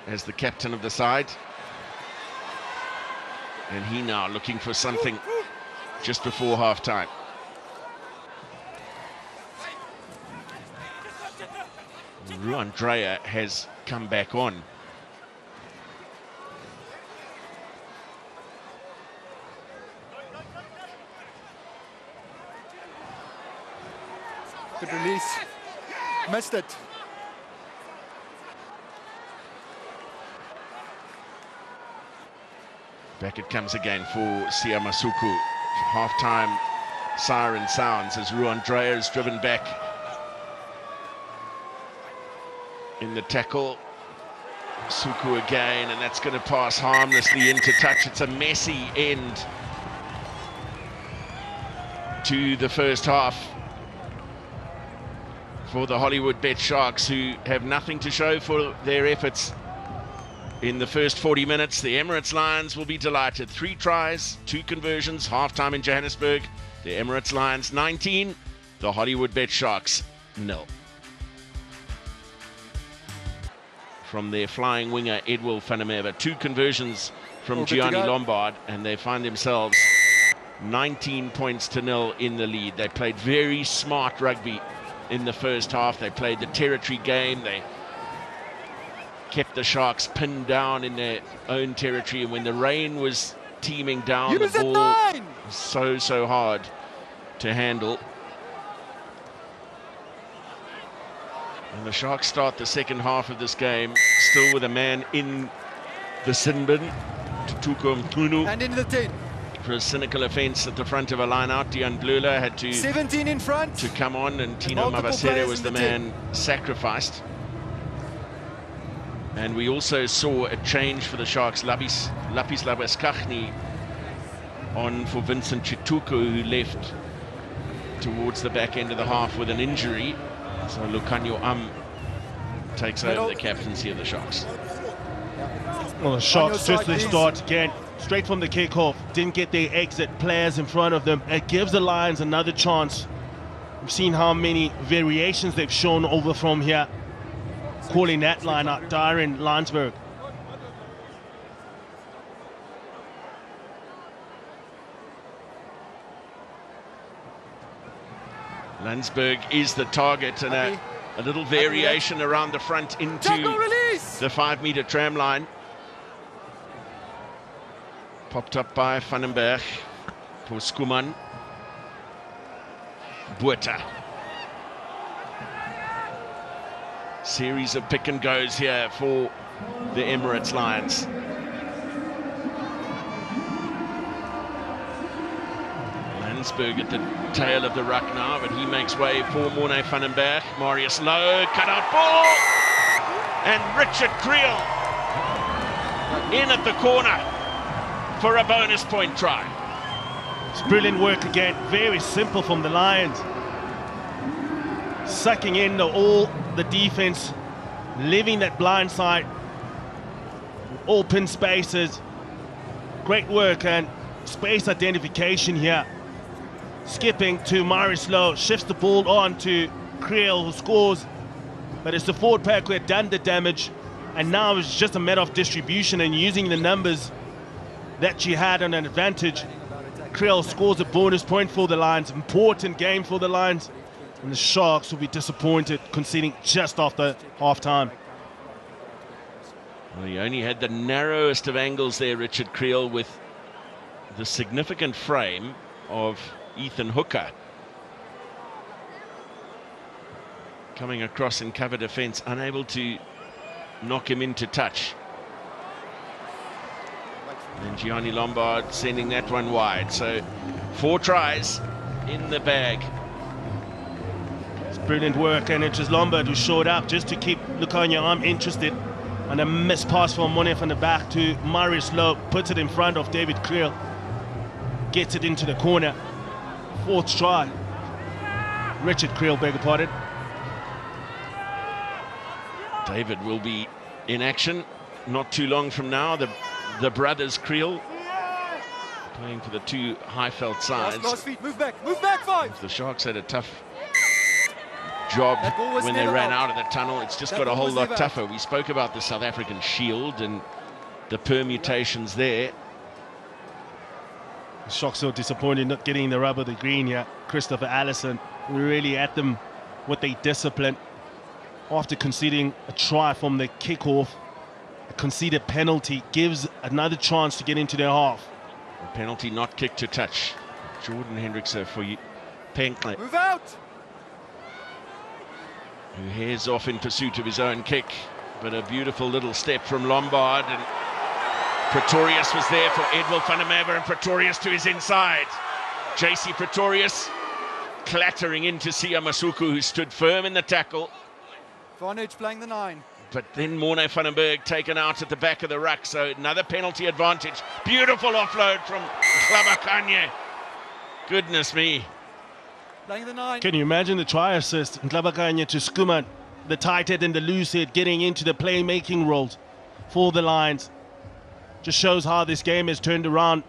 as the captain of the side. And he now looking for something just before half-time. Ruandrea has come back on. Good release. Missed it. Back it comes again for Siamasuku. Half-time siren sounds as Ruandrea is driven back in the tackle. Suku again, and that's going to pass harmlessly into touch. It's a messy end to the first half for the Hollywoodbets Sharks, who have nothing to show for their efforts in the first 40 minutes. The Emirates Lions will be delighted. 3 tries, 2 conversions, half-time in Johannesburg. The Emirates Lions 19, the Hollywoodbets Sharks 0. From their flying winger Edwill van der Merwe, 2 conversions from Gianni Lombard, and they find themselves 19 points to 0 in the lead. They played very smart rugby in the first half. They played the territory game. They kept the Sharks pinned down in their own territory, and when the rain was teeming down, the ball was so hard to handle. And the Sharks start the second half of this game still with a man in the sin bin, Tutuko Mtunu, and in the 10 for a cynical offence at the front of a line-out. Gianni had to 17 in front to come on, and Tino Mabasere was the man sacrificed. And we also saw a change for the Sharks. Lapis Labaskachny on for Vincent Chituku, who left towards the back end of the half with an injury. So Lucanio takes over the captaincy of the Sharks. Well, the Sharks just they start again, straight from the kickoff. Didn't get their exit players in front of them. It gives the Lions another chance. We've seen how many variations they've shown over from here. Calling that line out, Darren Landsberg. Landsberg is the target, and a little variation around the front into the 5-meter tram line. Popped up by Vandenberg for Skuman. Buerta. Series of pick and goes here for the Emirates Lions. Landsberg at the tail of the ruck now, but he makes way for Morne Vandenberg. Marius Lowe, cut out ball, and Richard Creel in at the corner for a bonus point try. It's brilliant work again, very simple from the Lions. Sucking in all the defense, leaving that blind side, open spaces. Great work and space identification here. Skipping to Marius Lowe, shifts the ball on to Creel, who scores. But it's the forward pack who had done the damage, and now it's just a matter of distribution and using the numbers that she had on an advantage. Creel scores a bonus point for the Lions. Important game for the Lions. And the Sharks will be disappointed conceding just after half-time. Well, he only had the narrowest of angles there, Richard Creel, with the significant frame of Ethan Hooker. Coming across in cover defence, unable to knock him into touch. And Gianni Lombard sending that one wide. So 4 tries in the bag. Brilliant work, and it was Lombard who showed up just to keep Lucanio interested. And a missed pass from Morne from the back to Marius Lowe, puts it in front of David Creel, gets it into the corner. 4th try. Richard Creel, beg your pardon. David will be in action not too long from now. The brothers Creel playing for the 2 Highveld sides. Last feet, move back 5. The Sharks had a tough job when they ran out of the tunnel. It's just got a whole lot tougher. We spoke about the South African Shield and the permutations there. The Sharks so disappointed not getting the rub of the green here. Christopher Allison really at them with their discipline. After conceding a try from the kickoff, a conceded penalty gives another chance to get into their half. A penalty not kick to touch. Jordan Hendrickse for Penkle. Move out! Who heads off in pursuit of his own kick, but a beautiful little step from Lombard, and Pretorius was there for Edwill van der Merwe, and Pretorius to his inside. JC Pretorius clattering into Sia Masuku, who stood firm in the tackle. Vonage playing the 9. But then Morne Vandenberg taken out at the back of the ruck, so another penalty advantage. Beautiful offload from Klabakanye. Goodness me. Playing the 9. Can you imagine the try assist? Klabakanye to Skuman, the tight head and the loose head, getting into the playmaking roles for the Lions. Just shows how this game has turned around.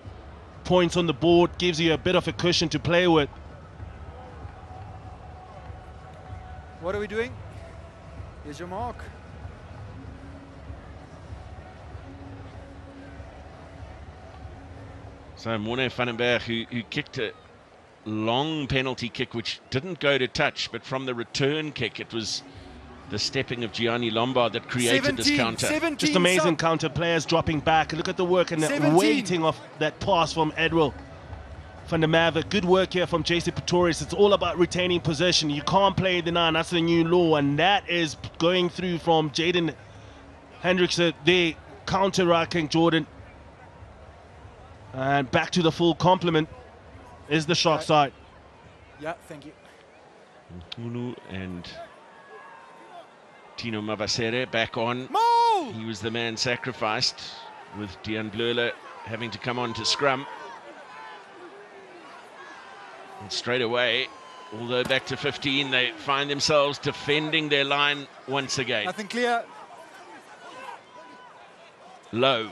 Points on the board, gives you a bit of a cushion to play with. What are we doing? Here's your mark. So Morne Vandenberg, who kicked a long penalty kick which didn't go to touch, but from the return kick it was the stepping of Gianni Lombard that created this counter. Just amazing counter, players dropping back. Look at the work and the waiting of that pass from Edwill van der Merwe. Good work here from JC Pretorius. It's all about retaining possession. You can't play the 9, that's the new law, and that is going through from Jaden Hendrickse, the counter-racking Jordan. And back to the full complement is the Shark side. Yeah, thank you. Hulu and Tino Mavasere back on. Move! He was the man sacrificed, with Dean Blurler having to come on to scrum. And straight away, although back to 15, they find themselves defending their line once again. Nothing clear. Low.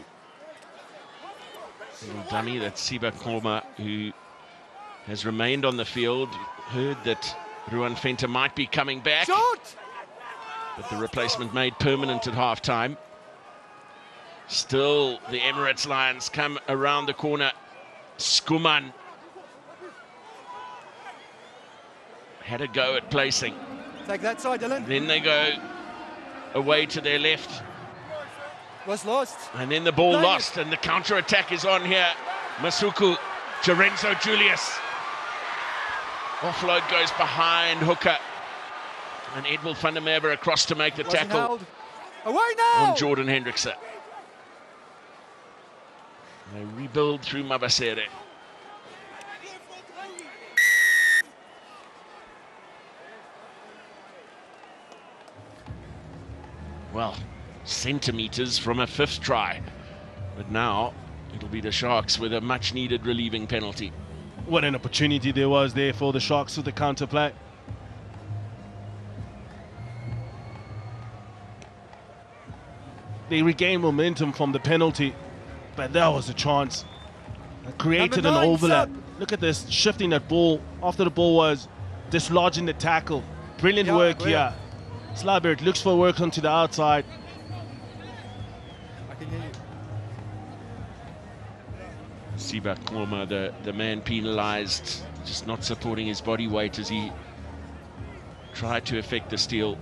Little dummy, that's Siba Koma, who has remained on the field. Heard that Ruan Venter might be coming back. Shot! But the replacement made permanent at half-time. Still, the Emirates Lions come around the corner. Skuman had a go at placing. Take that side, Dylan. Then they go away to their left. Was lost. And then the ball lost, and the counter-attack is on here. Masuku, Lorenzo Julius. Offload goes behind hooker. And Edwill van der Merwe across to make the tackle. Held. Away now! On Jordan Hendrickse. They rebuild through Mabasere. Well, centimetres from a fifth try. But now it'll be the Sharks with a much-needed relieving penalty. What an opportunity there was there for the Sharks with the counterplay. They regained momentum from the penalty, but that was a chance. It created an overlap. Look at this, shifting that ball after the ball was dislodging the tackle. Brilliant work here. Slabert looks for work onto the outside. I can hear you. Siba Koma, the man penalised, just not supporting his body weight as he tried to effect the steal.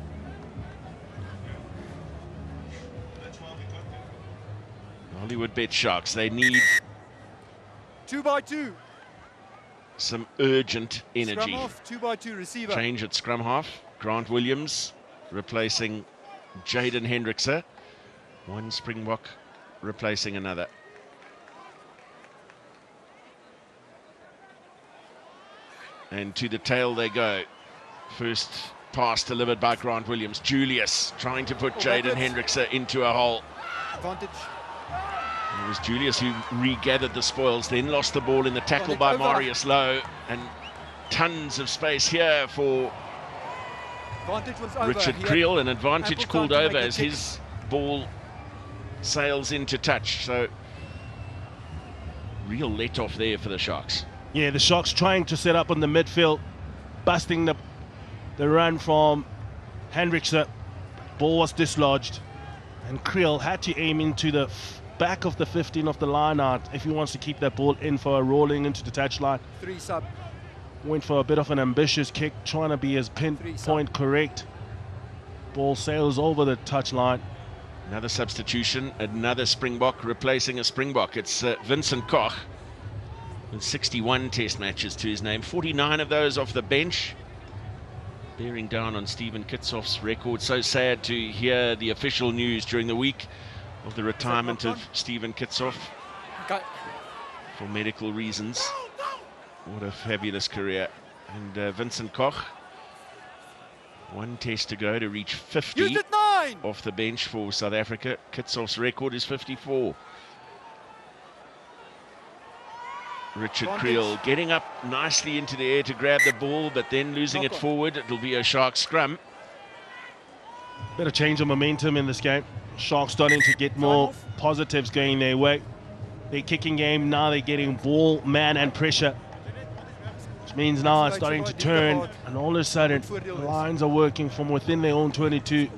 Hollywoodbets Sharks, they need 2x2. Some urgent energy. Scrum off, 2x2 receiver. Change at scrum half. Grant Williams replacing Jaden Hendrickse. One Springbok replacing another. And to the tail they go. First pass delivered by Grant Williams. Julius trying to put Jaden Hendrickse into a hole. Advantage. It was Julius who regathered the spoils, then lost the ball in the tackle by Marius Lowe. And tons of space here for Richard Creel. An advantage called over as his ball sails into touch. So real let off there for the Sharks. Yeah, the Sharks trying to set up on the midfield, busting the run from Hendrickse. Ball was dislodged, and Creel had to aim into the back of the 15 of the line out if he wants to keep that ball in for a rolling into the touchline. 3 sub. Went for a bit of an ambitious kick, trying to be as pinpoint correct. Ball sails over the touchline. Another substitution, another Springbok replacing a Springbok. It's Vincent Koch with 61 test matches to his name, 49 of those off the bench, bearing down on Stephen Kitsoff's record. So sad to hear the official news during the week of the retirement of Stephen Kitsoff for medical reasons. What a fabulous career. And Vincent Koch, one test to go to reach 50 off the bench for South Africa. Kitsoff's record is 54. Richard Creel getting up nicely into the air to grab the ball, but then losing it forward. It'll be a Sharks scrum. Bit of change of momentum in this game. Sharks starting to get more positives going their way. Their kicking game, now they're getting ball, man and pressure. Which means now it's starting to turn, and all of a sudden, the Lions are working from within their own 22.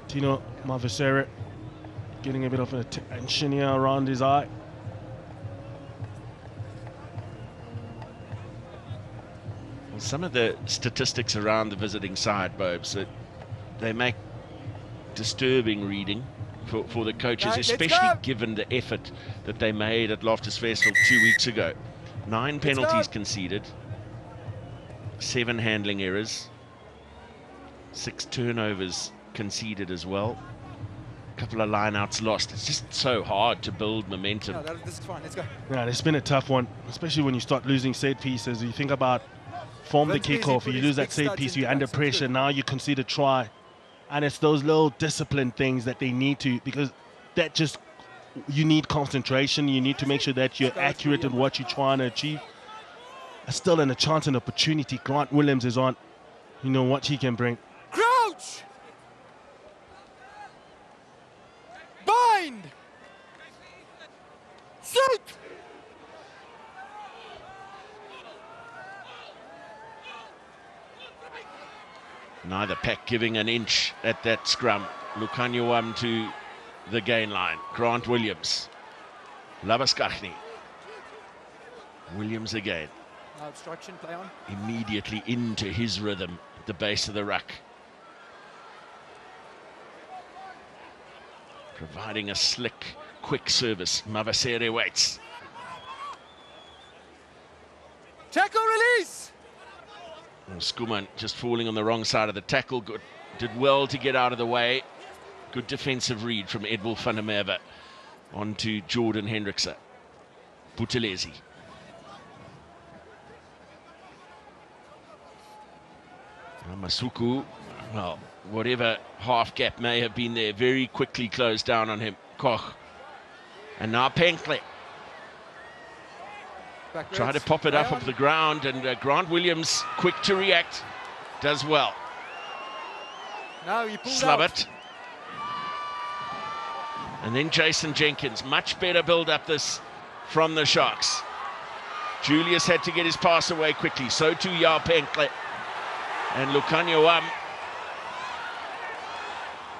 Tino Mavasere getting a bit of attention here around his eye. Well, some of the statistics around the visiting side, Bobes, that they make disturbing reading for the coaches, especially given the effort that they made at Loftus Versfeld 2 weeks ago. 9 penalties conceded, 7 handling errors, 6 turnovers conceded as well, a couple of lineouts lost. It's just so hard to build momentum. No, this is fine. Let's go. Yeah, it's been a tough one, especially when you start losing set pieces. You think about from the kickoff, you lose that set piece, you're under pressure. Now you concede a try And it's those little discipline things that they need to, because that just, you need concentration. You need to make sure that you're accurate in what you're trying to achieve. Still in a chance and opportunity. Grant Williams is on. You know what he can bring. Crouch! Bind! Shoot! Neither pack giving an inch at that scrum. Lukanyuam to the gain line. Grant Williams. Labaskachny. Williams again. No obstruction, play on. Immediately into his rhythm at the base of the ruck. Providing a slick, quick service. Mavasere waits. Tackle release! Skuman just falling on the wrong side of the tackle. Good, did well to get out of the way. Good defensive read from Edwill van der Merwe onto Jordan Hendrickse. Buthelezi. Masuku, well, whatever half gap may have been there, very quickly closed down on him. Koch. And now Penkle. Try to pop it up off the ground, and Grant Williams, quick to react, does well. Now he pulls Slubbert. And then Jason Jenkins, much better build up this from the Sharks. Julius had to get his pass away quickly, so too Yao Penkle. And Lukanyuam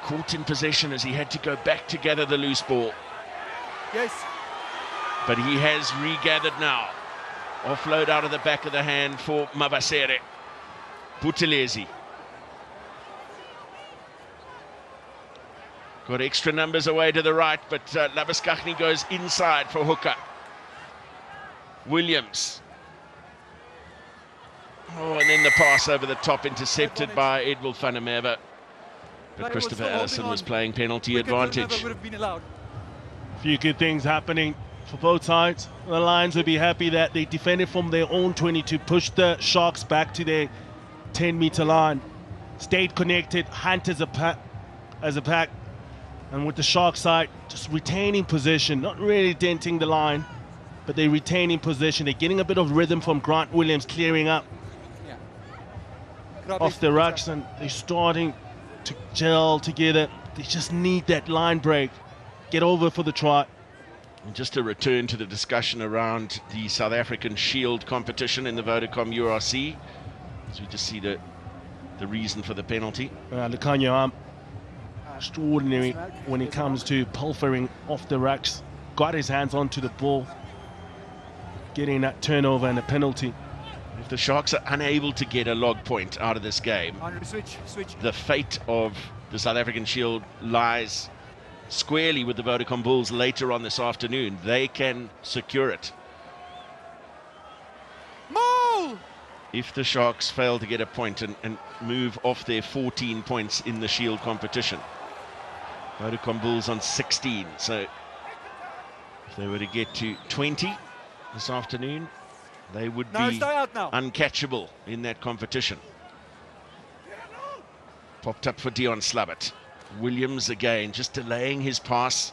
caught in possession as he had to go back to gather the loose ball. Yes. But he has regathered now. Offload out of the back of the hand for Mavasere. Buthelezi. Got extra numbers away to the right, but Labaskachny goes inside for hooker. Williams. Oh, and then the pass over the top, intercepted by Edwill van der Merwe. But Christopher Allison was playing penalty advantage. A few good things happening for both sides. The Lions will be happy that they defended from their own 22, pushed the Sharks back to their 10-meter line, stayed connected, hunt as a pack, and with the Shark side just retaining position, not really denting the line, but they're retaining position. They're getting a bit of rhythm from Grant Williams, clearing up off the rucks, and they're starting to gel together. They just need that line break, get over for the try. And just to return to the discussion around the South African Shield competition in the Vodacom URC, as we just see the reason for the penalty. Lukanyuam, extraordinary when it comes to pilfering off the racks. Got his hands onto the ball, getting that turnover and a penalty. If the Sharks are unable to get a log point out of this game, the fate of the South African Shield lies squarely with the Vodacom Bulls later on this afternoon. They can secure it. Maul! If the Sharks fail to get a point and move off their 14 points in the Shield competition. Vodacom Bulls on 16, so if they were to get to 20 this afternoon, they would be uncatchable in that competition. Popped up for Dion Slubbert. Williams again, just delaying his pass.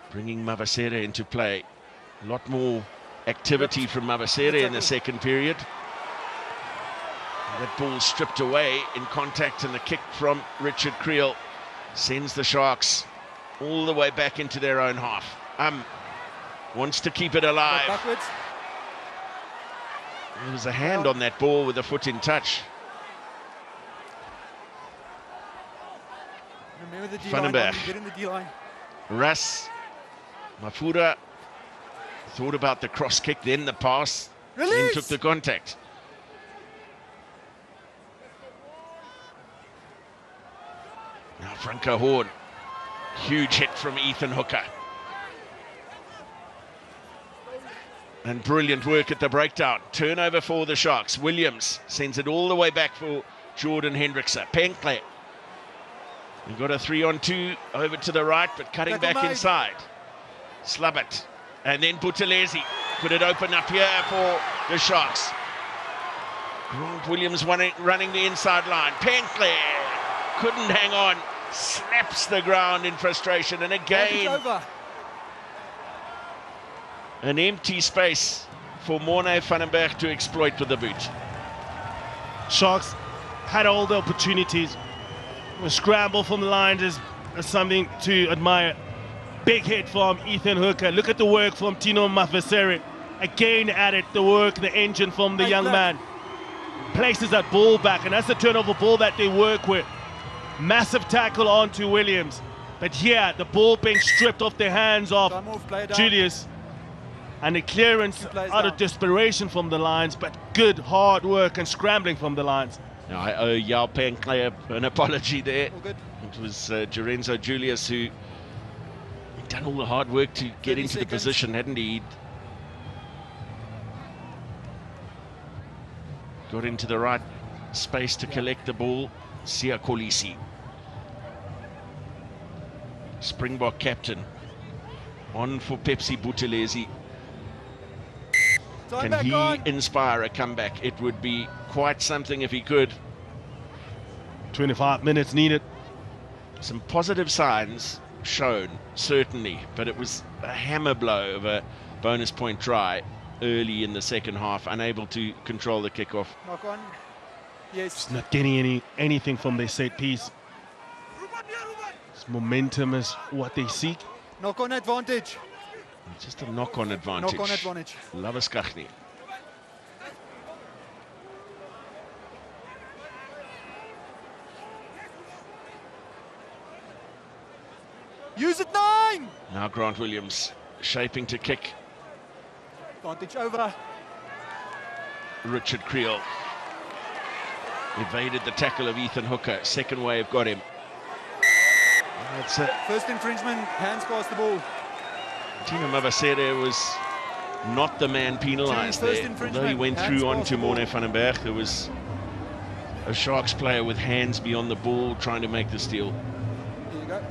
Bringing Mavasere into play. A lot more activity from Mavasere in the second period. And that ball stripped away in contact, and the kick from Richard Creel sends the Sharks all the way back into their own half. Wants to keep it alive. There was a hand on that ball with a foot in touch. Vandenberg. Ras. Mafura thought about the cross kick, then the pass, then took the contact. Now Frankie Horn. Huge hit from Ethan Hooker. And brilliant work at the breakdown. Turnover for the Sharks. Williams sends it all the way back for Jordan Hendrickse. Penkle. We've got a 3-on-2 over to the right, but cutting back inside. Slubbert. And then Buthelezi. Could it open up here for the Sharks? Grant Williams running the inside line. Penclair couldn't hang on. Slaps the ground in frustration. And again, an empty space for Morne van den Berg to exploit with the boot. Sharks had all the opportunities. A scramble from the Lions is something to admire. Big hit from Ethan Hooker. Look at the work from Tino Mafaseri. Again at it, the work, the engine from the young man. Places that ball back, and that's the turnover ball that they work with. Massive tackle onto Williams. But here, the ball being stripped off the hands of Julius. And the clearance out of desperation from the Lions, but good hard work and scrambling from the Lions. Now, I owe Yao Penclair an apology there. It was Lorenzo Julius who had done all the hard work to get into the position, hadn't he? Got into the right space to collect the ball. Sia Kolisi, Springbok captain, on for Pepsi Buthelezi. Can he inspire a comeback? It would be quite something if he could. 25 minutes needed. Some positive signs shown, certainly, but it was a hammer blow of a bonus point try early in the second half, unable to control the kickoff. Knock on. Yes. Just not getting anything from their set piece. This momentum is what they seek. Knock on advantage. Just a knock-on advantage. Knock-on advantage. Labaskachny. Use it 9. Now Grant Williams shaping to kick. Advantage over. Richard Creel evaded the tackle of Ethan Hooker. Second wave got him. That's it. First infringement, hands past the ball. Tino Mavasere was not the man penalised there. Although he went through onto Morne van den Berg, there was a Sharks player with hands beyond the ball trying to make the steal. There you go.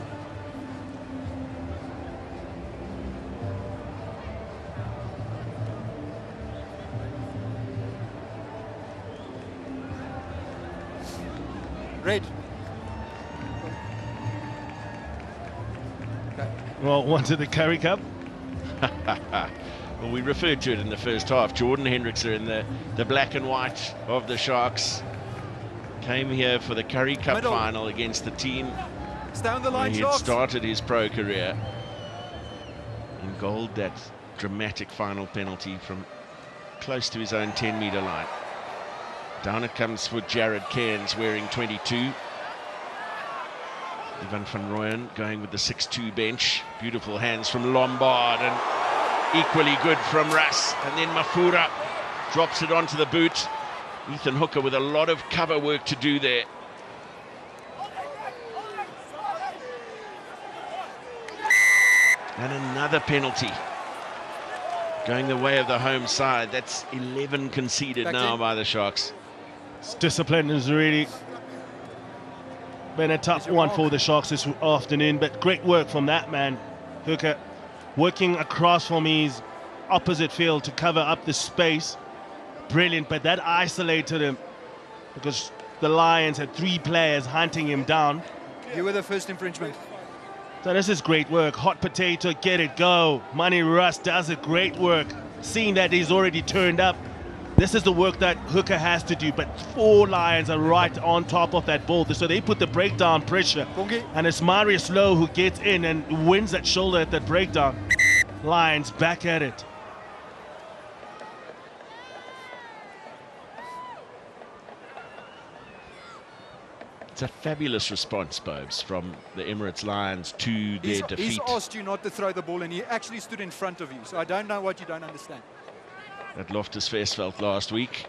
Red. Okay. Well, onto the Curry Cup. Well, we referred to it in the first half. Jordan Hendrickson in the black and white of the Sharks came here for the Curry Cup final against the team Down the line, he had started his pro career. In gold, that dramatic final penalty from close to his own 10-metre line. Down it comes for Jared Cairns wearing 22. Ivan van Rooyen going with the 6-2 bench. Beautiful hands from Lombard and equally good from Russ. And then Mafura drops it onto the boot. Ethan Hooker with a lot of cover work to do there. And another penalty going the way of the home side. That's 11 conceded now by the Sharks. Discipline has really been a tough one for the Sharks this afternoon, but great work from that man, Hooker, working across from his opposite field to cover up the space. Brilliant, but that isolated him because the Lions had 3 players hunting him down. You were the first infringement. So this is great work. Hot potato, get it, go. Money Russ does it, great work. Seeing that he's already turned up. This is the work that Hooker has to do, but 4 Lions are right on top of that ball. So they put the breakdown pressure. And it's Marius Lowe who gets in and wins that shoulder at that breakdown. Lions back at it. It's a fabulous response, Bobes, from the Emirates Lions to their defeat. He's asked you not to throw the ball, and he actually stood in front of you. So I don't know what you don't understand. At Loftus Versfeld last week.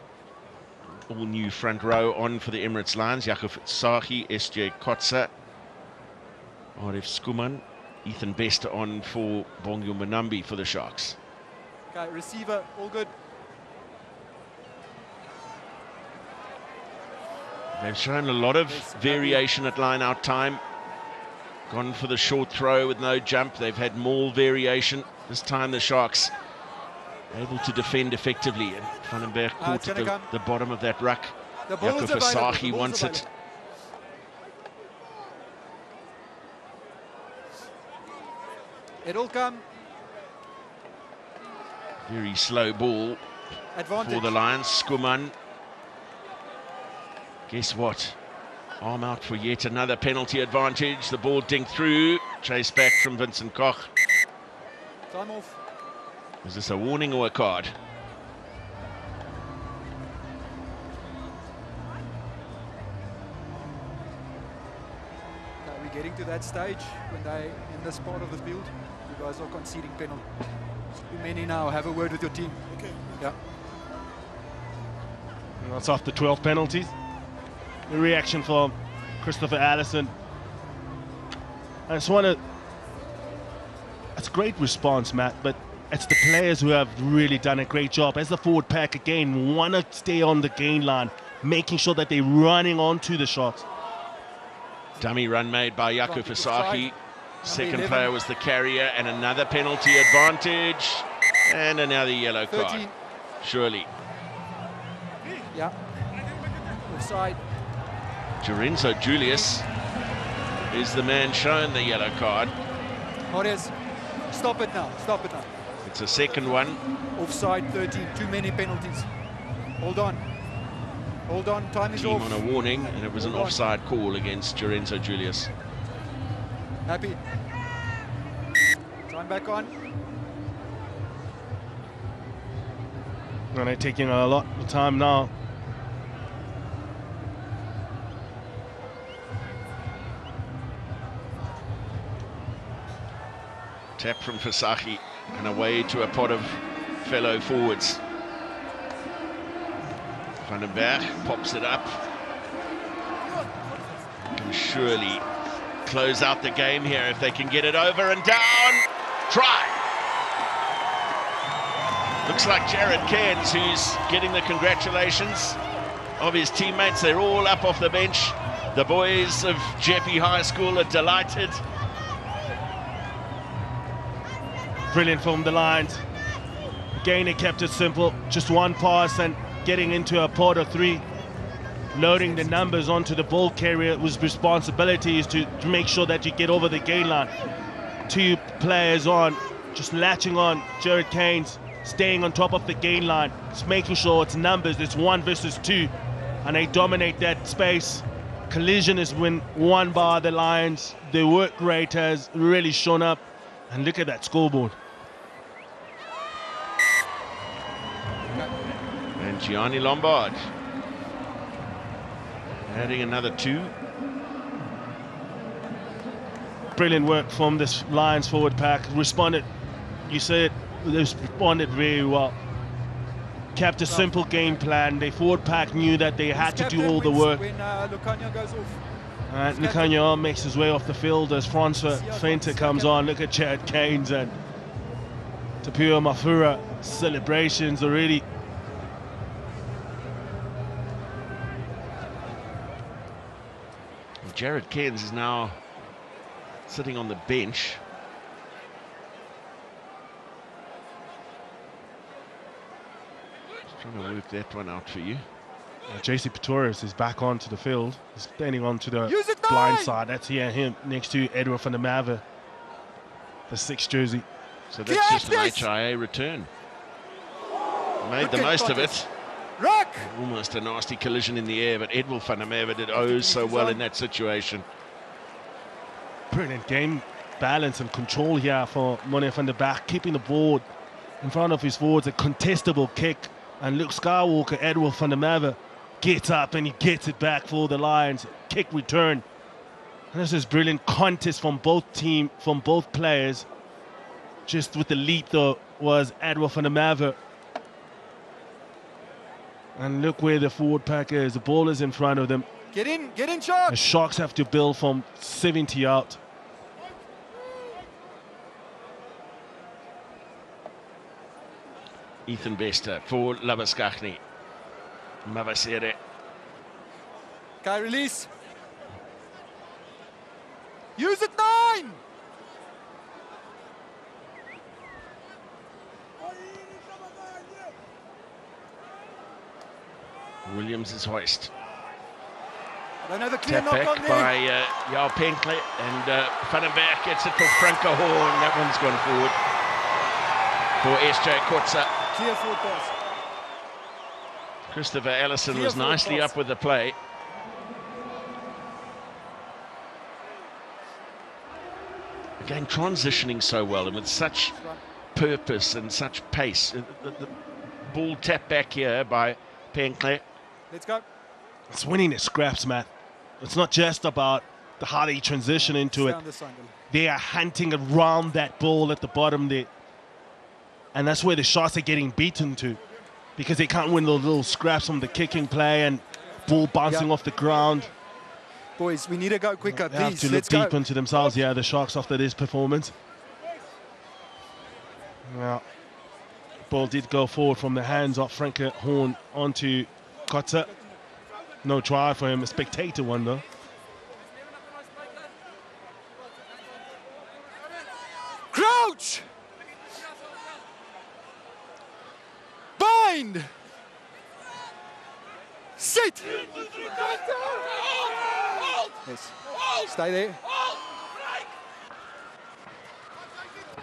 All new front row on for the Emirates Lions. Jacob Sagi, SJ Kotza, Arif Skuman, Ethan Bester on for Bongyo Manambi for the Sharks. Okay, receiver, all good. They've shown a lot of variation at line-out time. Gone for the short throw with no jump. They've had more variation. This time the Sharks able to defend effectively. And Van den Berg caught at the bottom of that ruck. The ball's Jaco available. Versace wants it. It'll come. Very slow ball Advantage. for the Lions. Skuman. Guess what? Arm out for yet another penalty advantage. The ball dinked through. Chase back from Vincent Koch. Time off. Is this a warning or a card? Are we getting to that stage when they, in this part of the field, you guys are conceding penalty? Too many now. Have a word with your team. Okay. Yeah. And that's after 12 penalties. The reaction from Christopher Allison. I just want to... It's a great response, Matt, but it's the players who have really done a great job. As the forward pack, again, want to stay on the gain line, making sure that they're running onto the Sharks. Dummy run made by Jaco Versace. Second player was the carrier, and another penalty advantage. And another yellow card. 13. Surely. Yeah. Offside. Lorenzo Julius is the man shown the yellow card. Marius, stop it now. Stop it now. It's a second one. Offside 13. Too many penalties. Hold on. Hold on. Time is Team off. on a warning, and it was an offside call against Lorenzo Julius. Happy. Time back on. And they're taking a lot of time now. Tap from Versace and away to a pot of fellow forwards. Van den Berg pops it up. Can surely close out the game here if they can get it over and down. Try! Looks like Jared Cairns who's getting the congratulations of his teammates. They're all up off the bench. The boys of Jeppe High School are delighted. Brilliant from the Lions. Again, they kept it simple. Just one pass and getting into a pot of three. Loading the numbers onto the ball carrier whose responsibility is to make sure that you get over the gain line. Two players on, just latching on. Jared Cairns staying on top of the gain line. Just making sure it's numbers. It's 1 versus 2. And they dominate that space. Collision is won by the Lions. Their work rate has really shown up. And look at that scoreboard. And Gianni Lombard adding another 2. Brilliant work from this Lions forward pack. Responded, you said, they responded very well. Kept a simple game plan. The forward pack knew that they had to do all the work. When Lucania goes off. And Lucania makes his way off the field as Francois Fenter comes on. Look at Jared Cairns and Tapio Mafura. Celebrations already. Jared Cairns is now sitting on the bench. Just trying to work that one out for you. JC Pretorius is back onto the field. He's standing onto the blind side. That's him next to Edwill van der Merwe, the 6th jersey. So that's just an HIA return. Made the most of it. Almost a nasty collision in the air, but Edwill van der Merwe did so well in that situation. Brilliant game balance and control here for Mone van der Berg, keeping the ball in front of his forwards. A contestable kick, and Luke Skywalker, Edwill van der Merwe, gets up and he gets it back for the Lions. Kick return. And this is brilliant contest from both players. Just with the lead though was Edwill van der Merwe. And look where the forward pack is. The ball is in front of them. Get in, Sharks. The Sharks have to build from 70 out. Ethan Bester for Labuschagne. Mavasere. Okay, release. Use it 9. Williams is hoist. I don't have a clear Tap knock back on there. by Jarl Penkle, and Van den Berg gets it for Frankie Horn. That one's gone forward for SJ Kotza. Clear forward pass. Christopher Allison Clear was forward nicely pass. up with the play. Again, transitioning so well and with such purpose and such pace. The ball tapped back here by Penkle. Let's go. It's winning the scraps, Matt. It's not just about how they transition into it. Down this angle. They are hunting around that ball at the bottom there. And that's where the Sharks are getting beaten to, because they can't win the little scraps from the kicking play and ball bouncing off the ground. Boys, we need to go quicker, They have please. to look Let's deep go. into themselves, the Sharks, after this performance. Well, ball did go forward from the hands of Frankie Horn onto Kotza. No try for him, a spectator one though. Crouch! Bind! Sit! Yes. Stay there.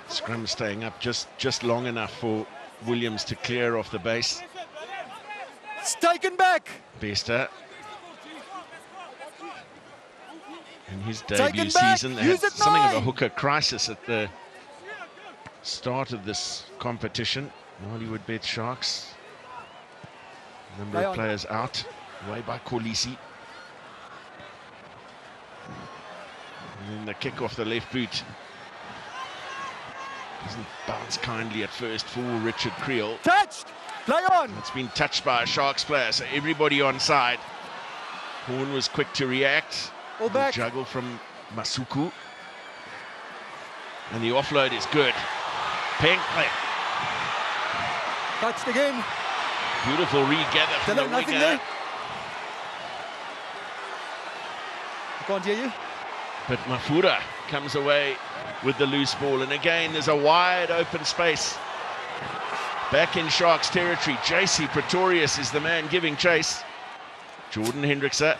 Scrum staying up just long enough for Williams to clear off the base. It's taken back. Bester. In his Taken debut back. season, they Use had it, something of a 9. hooker crisis at the start of this competition. Hollywoodbets Sharks. Number of players out, away by Kolisi. And then the kick off the left boot. Doesn't bounce kindly at first for Richard Creel. Touched. Play on. It's been touched by a Sharks player, so everybody on side. Horn was quick to react. All back. The juggle from Masuku. And the offload is good. Penkle. Touched again. Beautiful regather from the Nothing winger. there. I can't hear you. But Mafura comes away with the loose ball. And again, there's a wide open space. Back in Sharks territory, JC Pretorius is the man giving chase. Jordan Hendrickse.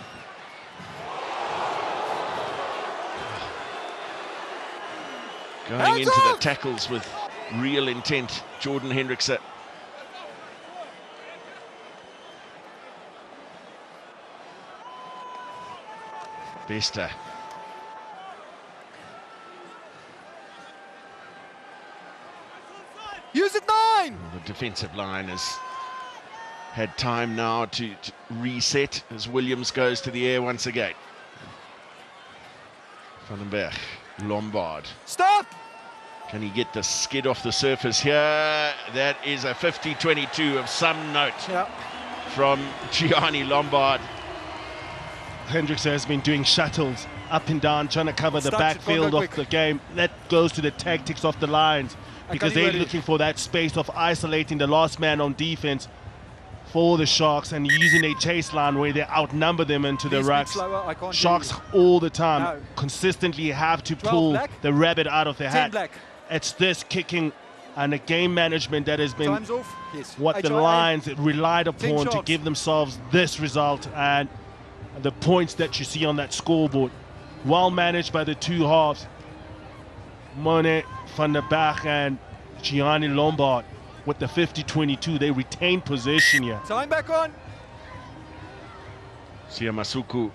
Going into the tackles with real intent, Jordan Hendrickse. Bester. Use it, 9. The defensive line has had time now to reset as Williams goes to the air once again. Van den Berg, Lombard. Stop. Can he get the skid off the surface here? That is a 50-22 of some note from Gianni Lombard. Hendrickse has been doing shuttles up and down, trying to cover the backfield of the game. That goes to the tactics of the Lions, because they're looking for that space of isolating the last man on defense for the Sharks and using a chase line where they outnumber them into the rucks. Sharks all the time consistently have to pull the rabbit out of their hat. It's this kicking and the game management that has been what the Lions relied upon to give themselves this result, and the points that you see on that scoreboard. Well managed by the two halves. Mone van der Berg and Gianni Lombard with the 50-22. They retain possession here. Time back on. Sia Masuku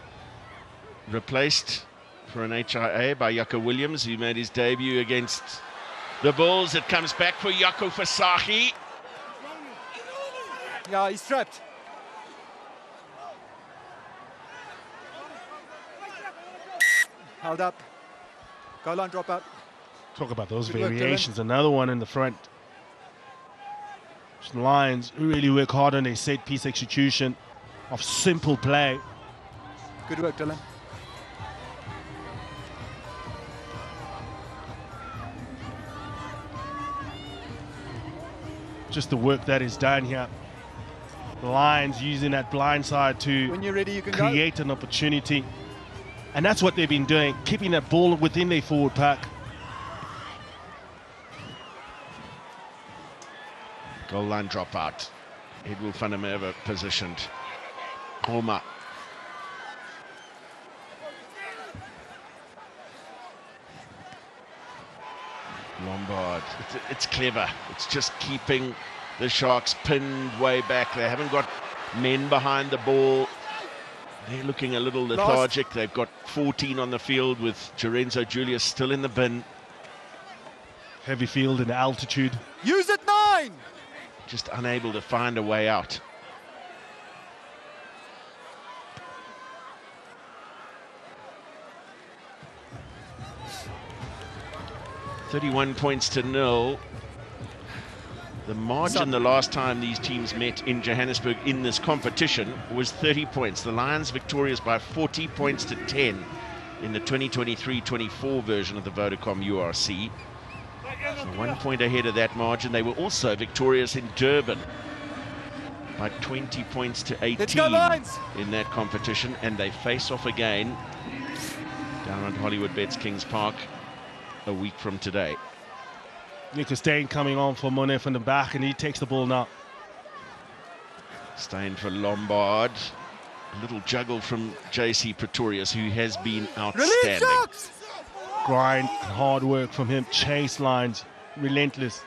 replaced for an HIA by Jaco Williams, who made his debut against the Bulls. It comes back for Jaco Fasahi. Yeah, he's trapped. Held up. Goal line drop out. Talk about those variations. Another one in the front. Lions really work hard on their set piece execution of simple play. Good work, Dylan. Just the work that is done here. The Lions using that blind side to when you're ready, you can create an opportunity. And that's what they've been doing, keeping that ball within their forward pack. Goal line dropout. Edwill van der Merwe positioned. Homer. Lombard. It's clever. It's just keeping the Sharks pinned way back. They haven't got men behind the ball. They're looking a little lethargic. They've got 14 on the field with Lorenzo Julius still in the bin. Heavy field and altitude. Use it 9! Just unable to find a way out. $31 points to 0. The margin the last time these teams met in Johannesburg in this competition was 30 points. The Lions victorious by 40 points to 10 in the 2023-24 version of the Vodacom URC. So 1 point ahead of that margin. They were also victorious in Durban by 20 points to 18 in that competition, and they face off again down at Hollywoodbets Kings Park a week from today. Nico Steyn coming on for Monet from the back, and he takes the ball now. Steyn for Lombard. A little juggle from JC Pretorius, who has been outstanding. Grind and hard work from him. Chase lines, relentless.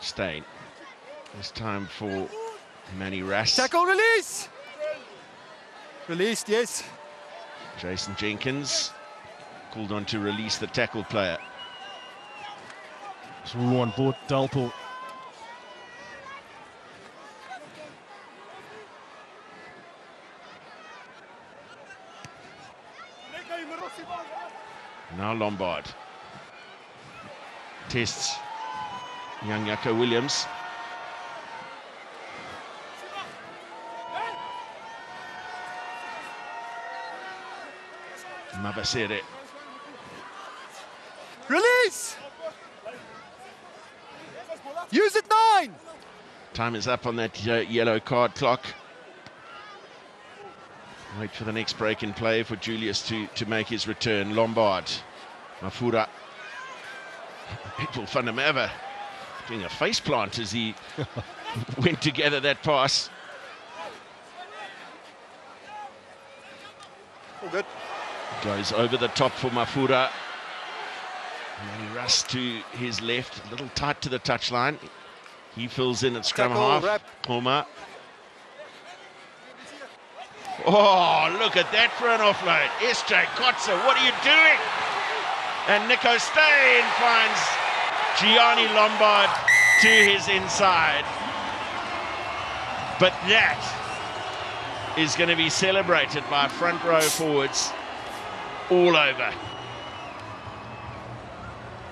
Steyn. It's time for Manny Ras. Tackle release! Released, yes. Jason Jenkins called on to release the tackle player. So we're on board Dalport. Now Lombard tests young Yako Williams. Mabasere. Release! Use it 9! Time is up on that yellow card clock. Wait for the next break in play for Julius to make his return. Lombard. Mafura. Edwill van der Merwe doing a face plant as he went to gather that pass. All good. Goes over the top for Mafura. Manny Ras to his left, a little tight to the touchline. He fills in at scrum half. Homer. Oh, look at that for an offload. SJ Kotze, what are you doing? And Nico Steyn finds Gianni Lombard to his inside. But that is going to be celebrated by front row forwards all over.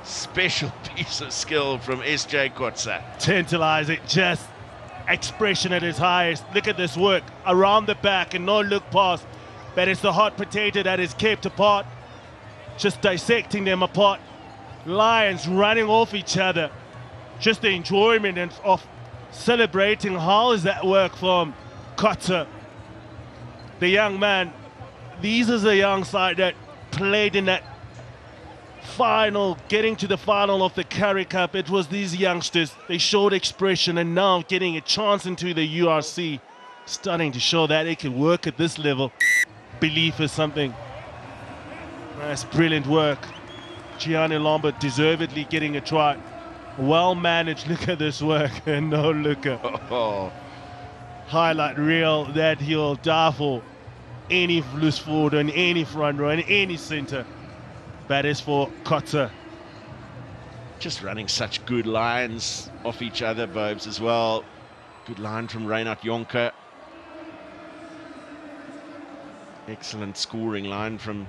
Special piece of skill from SJ Kotze. Tantalizing, just expression at its highest. Look at this work around the back and no look pass, but it's the hot potato that is kept apart, just dissecting them apart. Lions running off each other, just the enjoyment of celebrating. How is that work from Kotze, the young man? These is a young side that played in that final, getting to the final of the Currie Cup. It was these youngsters, they showed expression, and now getting a chance into the URC, starting to show that it can work at this level. Belief is something. That's brilliant work. Gianni Lombard deservedly getting a try. Well managed. Look at this work. And no looker. Highlight reel that he'll die for. Any loose forward and any front row and any center. That is for Kotze. Just running such good lines off each other, Bobes, as well. Good line from Reinhard Jonker. Excellent scoring line from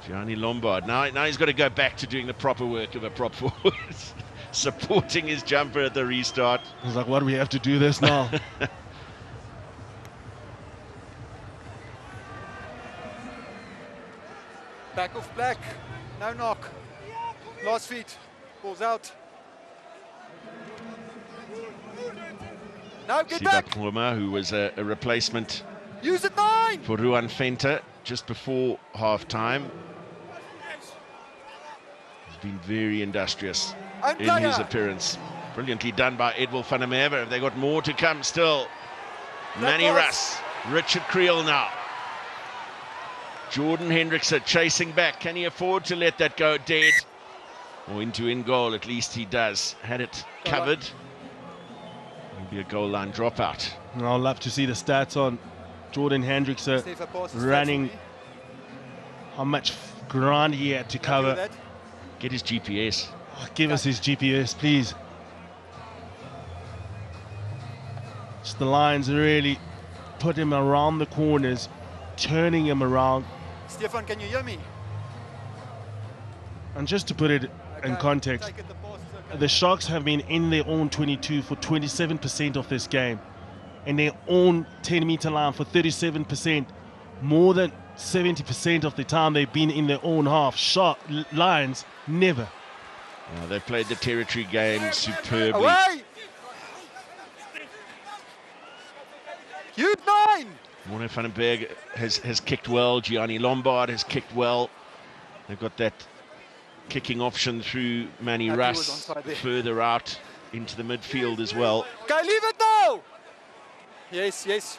Gianni Lombard. Now he's got to go back to doing the proper work of a prop forward. Supporting his jumper at the restart. He's like, what do we have to do this now? Back of black, no knock. Last feet, balls out. Now get back. Homer, who was a replacement. Use it 9 for Ruan Venter just before half time. He's been very industrious. in his appearance. Brilliantly done by Edwill van der Merwe. Have they got more to come still? Manny Russ, Richard Creel now. Jordan Hendrickson chasing back. Can he afford to let that go dead? Or into in goal, at least he does. Had it covered. Maybe a goal line dropout. I'd love to see the stats on Jordan Hendrickson running. How much ground he had to cover. Get his GPS. Oh, give us his GPS, please. Just the Lions really put him around the corners, turning him around. Stefan, can you hear me? And just to put it in context, the Sharks have been in their own 22 for 27% of this game, and their own 10-meter line for 37%. More than 70% of the time they've been in their own half. Lions, never. They played the territory game superbly. Away! Huge 9! Morne van den Berg has kicked well. Gianni Lombard has kicked well. They've got that kicking option through Manny Russ further out into the midfield as well. Okay, leave it now! Yes, yes.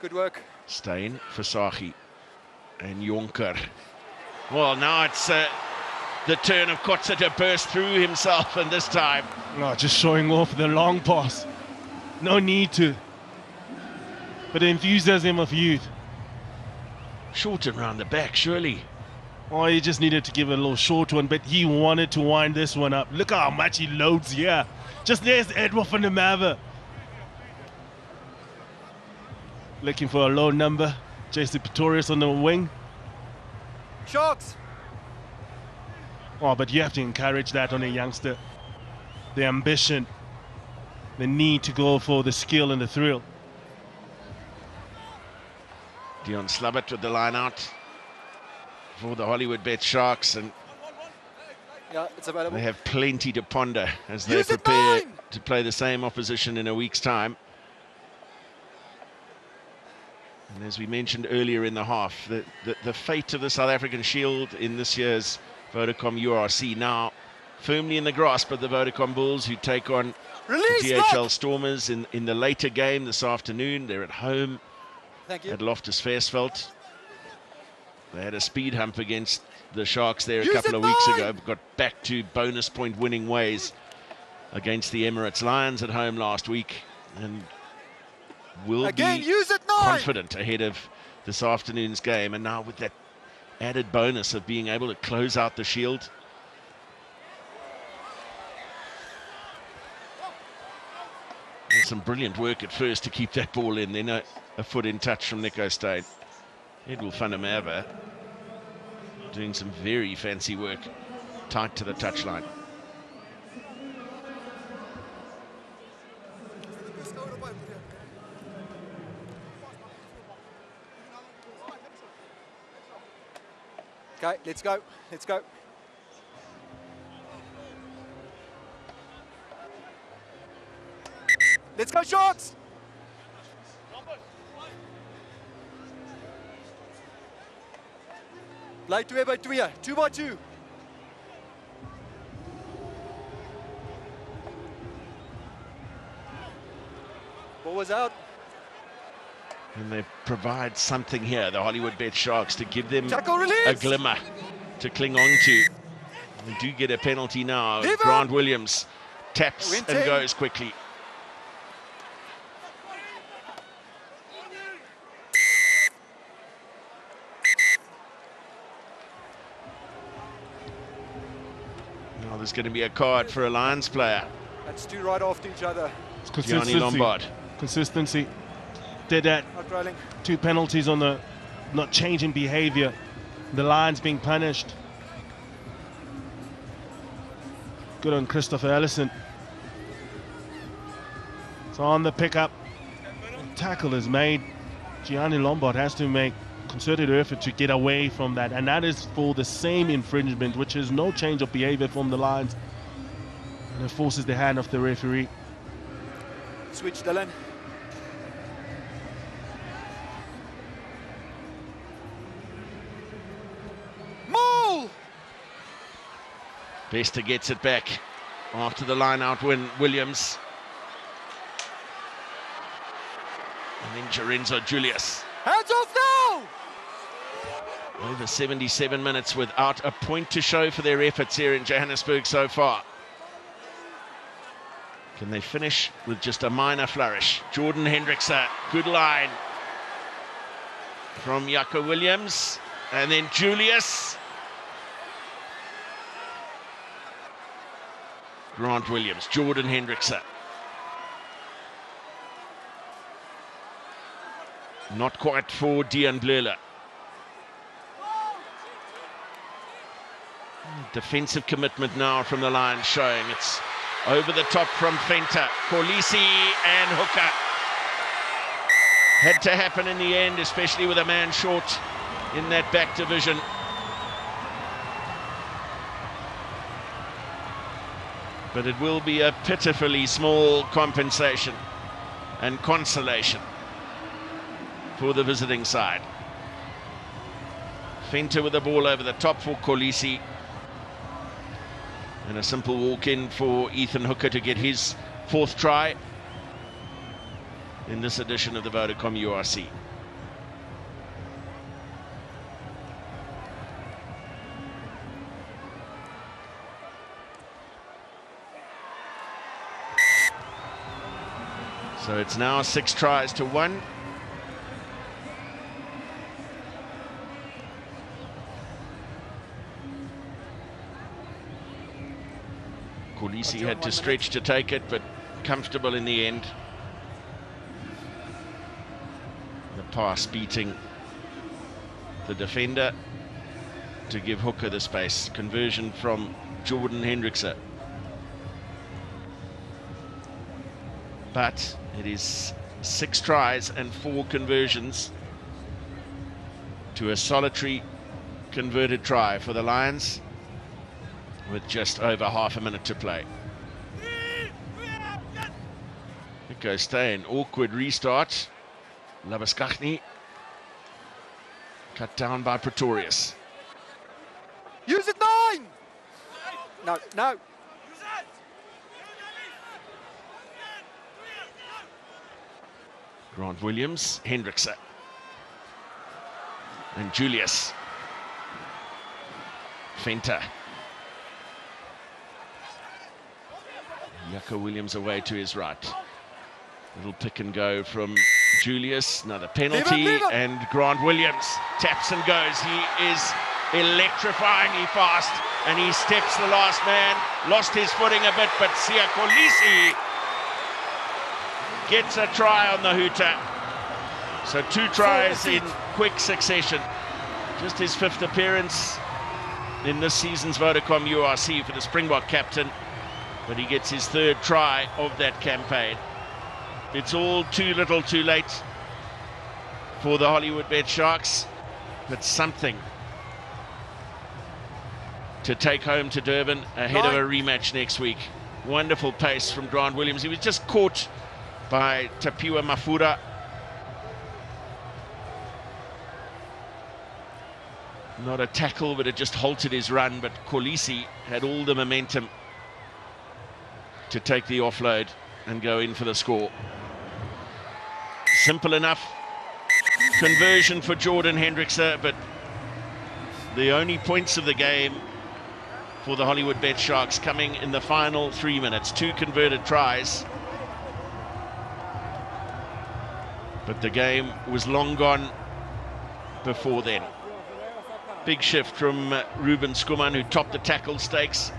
Good work. Steyn, Versaghi and Jonker. Well, now it's the turn of Kotze to burst through himself, and this time... No, just showing off the long pass. No need to. But the enthusiasm of youth. Short and round the back, surely. Oh, he just needed to give a little short one, but he wanted to wind this one up. Look how much he loads here. Just there's Edwill van der Merwe. Looking for a low number. Jason Pretorius on the wing. Sharks! Oh, but you have to encourage that on a youngster. The ambition. The need to go for the skill and the thrill. Dion Slubbert with the line out for the Hollywoodbets Sharks, and it's available. They have plenty to ponder as they prepare to play the same opposition in a week's time. And as we mentioned earlier in the half, the fate of the South African Shield in this year's Vodacom URC now firmly in the grasp of the Vodacom Bulls, who take on the DHL Stormers in the later game this afternoon. They're at home at Loftus Versfeld. They had a speed hump against the Sharks there a couple of weeks ago, but got back to bonus point winning ways against the Emirates Lions at home last week, and will be confident ahead of this afternoon's game. And now with that added bonus of being able to close out the Shield. And some brilliant work at first to keep that ball in. Then a foot in touch from Nico Steyn. Edwill van der Merwe doing some very fancy work tight to the touchline. Okay, let's go. Let's go. Let's go, Sharks! Play 2 by 2, 2 by 2. Ball was out. And they provide something here, the Hollywoodbets Sharks, to give them a glimmer to cling on to. They do get a penalty now. Grant Williams taps and goes quickly. Now there's going to be a card for a Lions player. That's 2 right after each other. It's Gianni Lombard. Consistency. Did that. 2 penalties on the not changing behavior. The Lions being punished. Good on Christopher Ellison. So on the pickup, tackle is made. Gianni Lombard has to make concerted effort to get away from that, and that is for the same infringement, which is no change of behavior from the Lions, and it forces the hand of the referee. Switch, Dylan. Bester gets it back. after the line-out win, Williams. And then Lorenzo Julius. Hands off now! Over 77 minutes without a point to show for their efforts here in Johannesburg so far. Can they finish with just a minor flourish? Jordan Hendrickse, good line from Jaco Williams. And then Julius. Grant Williams, Jordan Hendrickse. Not quite for Dean Bleuler. Defensive commitment now from the Lions showing. It's over the top from Venter, Kolisi and Hooker. Had to happen in the end, especially with a man short in that back division. But it will be a pitifully small compensation and consolation for the visiting side. Venter with the ball over the top for Kolisi. And a simple walk-in for Ethan Hooker to get his 4th try in this edition of the Vodacom URC. So it's now 6 tries to 1. Kolisi had to stretch to take it, but comfortable in the end. The pass beating the defender to give Hooker the space. Conversion from Jordan Hendrickse. But it is 6 tries and 4 conversions to a solitary converted try for the Lions, with just over half a minute to play. It goes Steyn, awkward restart. Labaskachny cut down by Pretorius. Use it 9! No, no. Grant Williams, Hendrickse. And Julius. Venter. Jaco Williams away to his right. Little pick and go from Julius. Another penalty. Leave it. And Grant Williams taps and goes. He is electrifyingly fast. And he steps the last man. Lost his footing a bit, but Sia Kolisi gets a try on the hooter. So 2 tries in quick succession. Just his 5th appearance in this season's Vodacom URC for the Springbok captain. But he gets his 3rd try of that campaign. It's all too little too late for the Hollywoodbets Sharks, but something to take home to Durban ahead of a rematch next week. Wonderful pace from Grant Williams. He was just caught by Tapiwa Mafura. Not a tackle, but it just halted his run. But Kolisi had all the momentum to take the offload and go in for the score. Simple enough conversion for Jordan Hendrickse, but the only points of the game for the Hollywoodbets Sharks coming in the final 3 minutes. 2 converted tries. But the game was long gone before then. Big shift from Ruben Skuman, who topped the tackle stakes.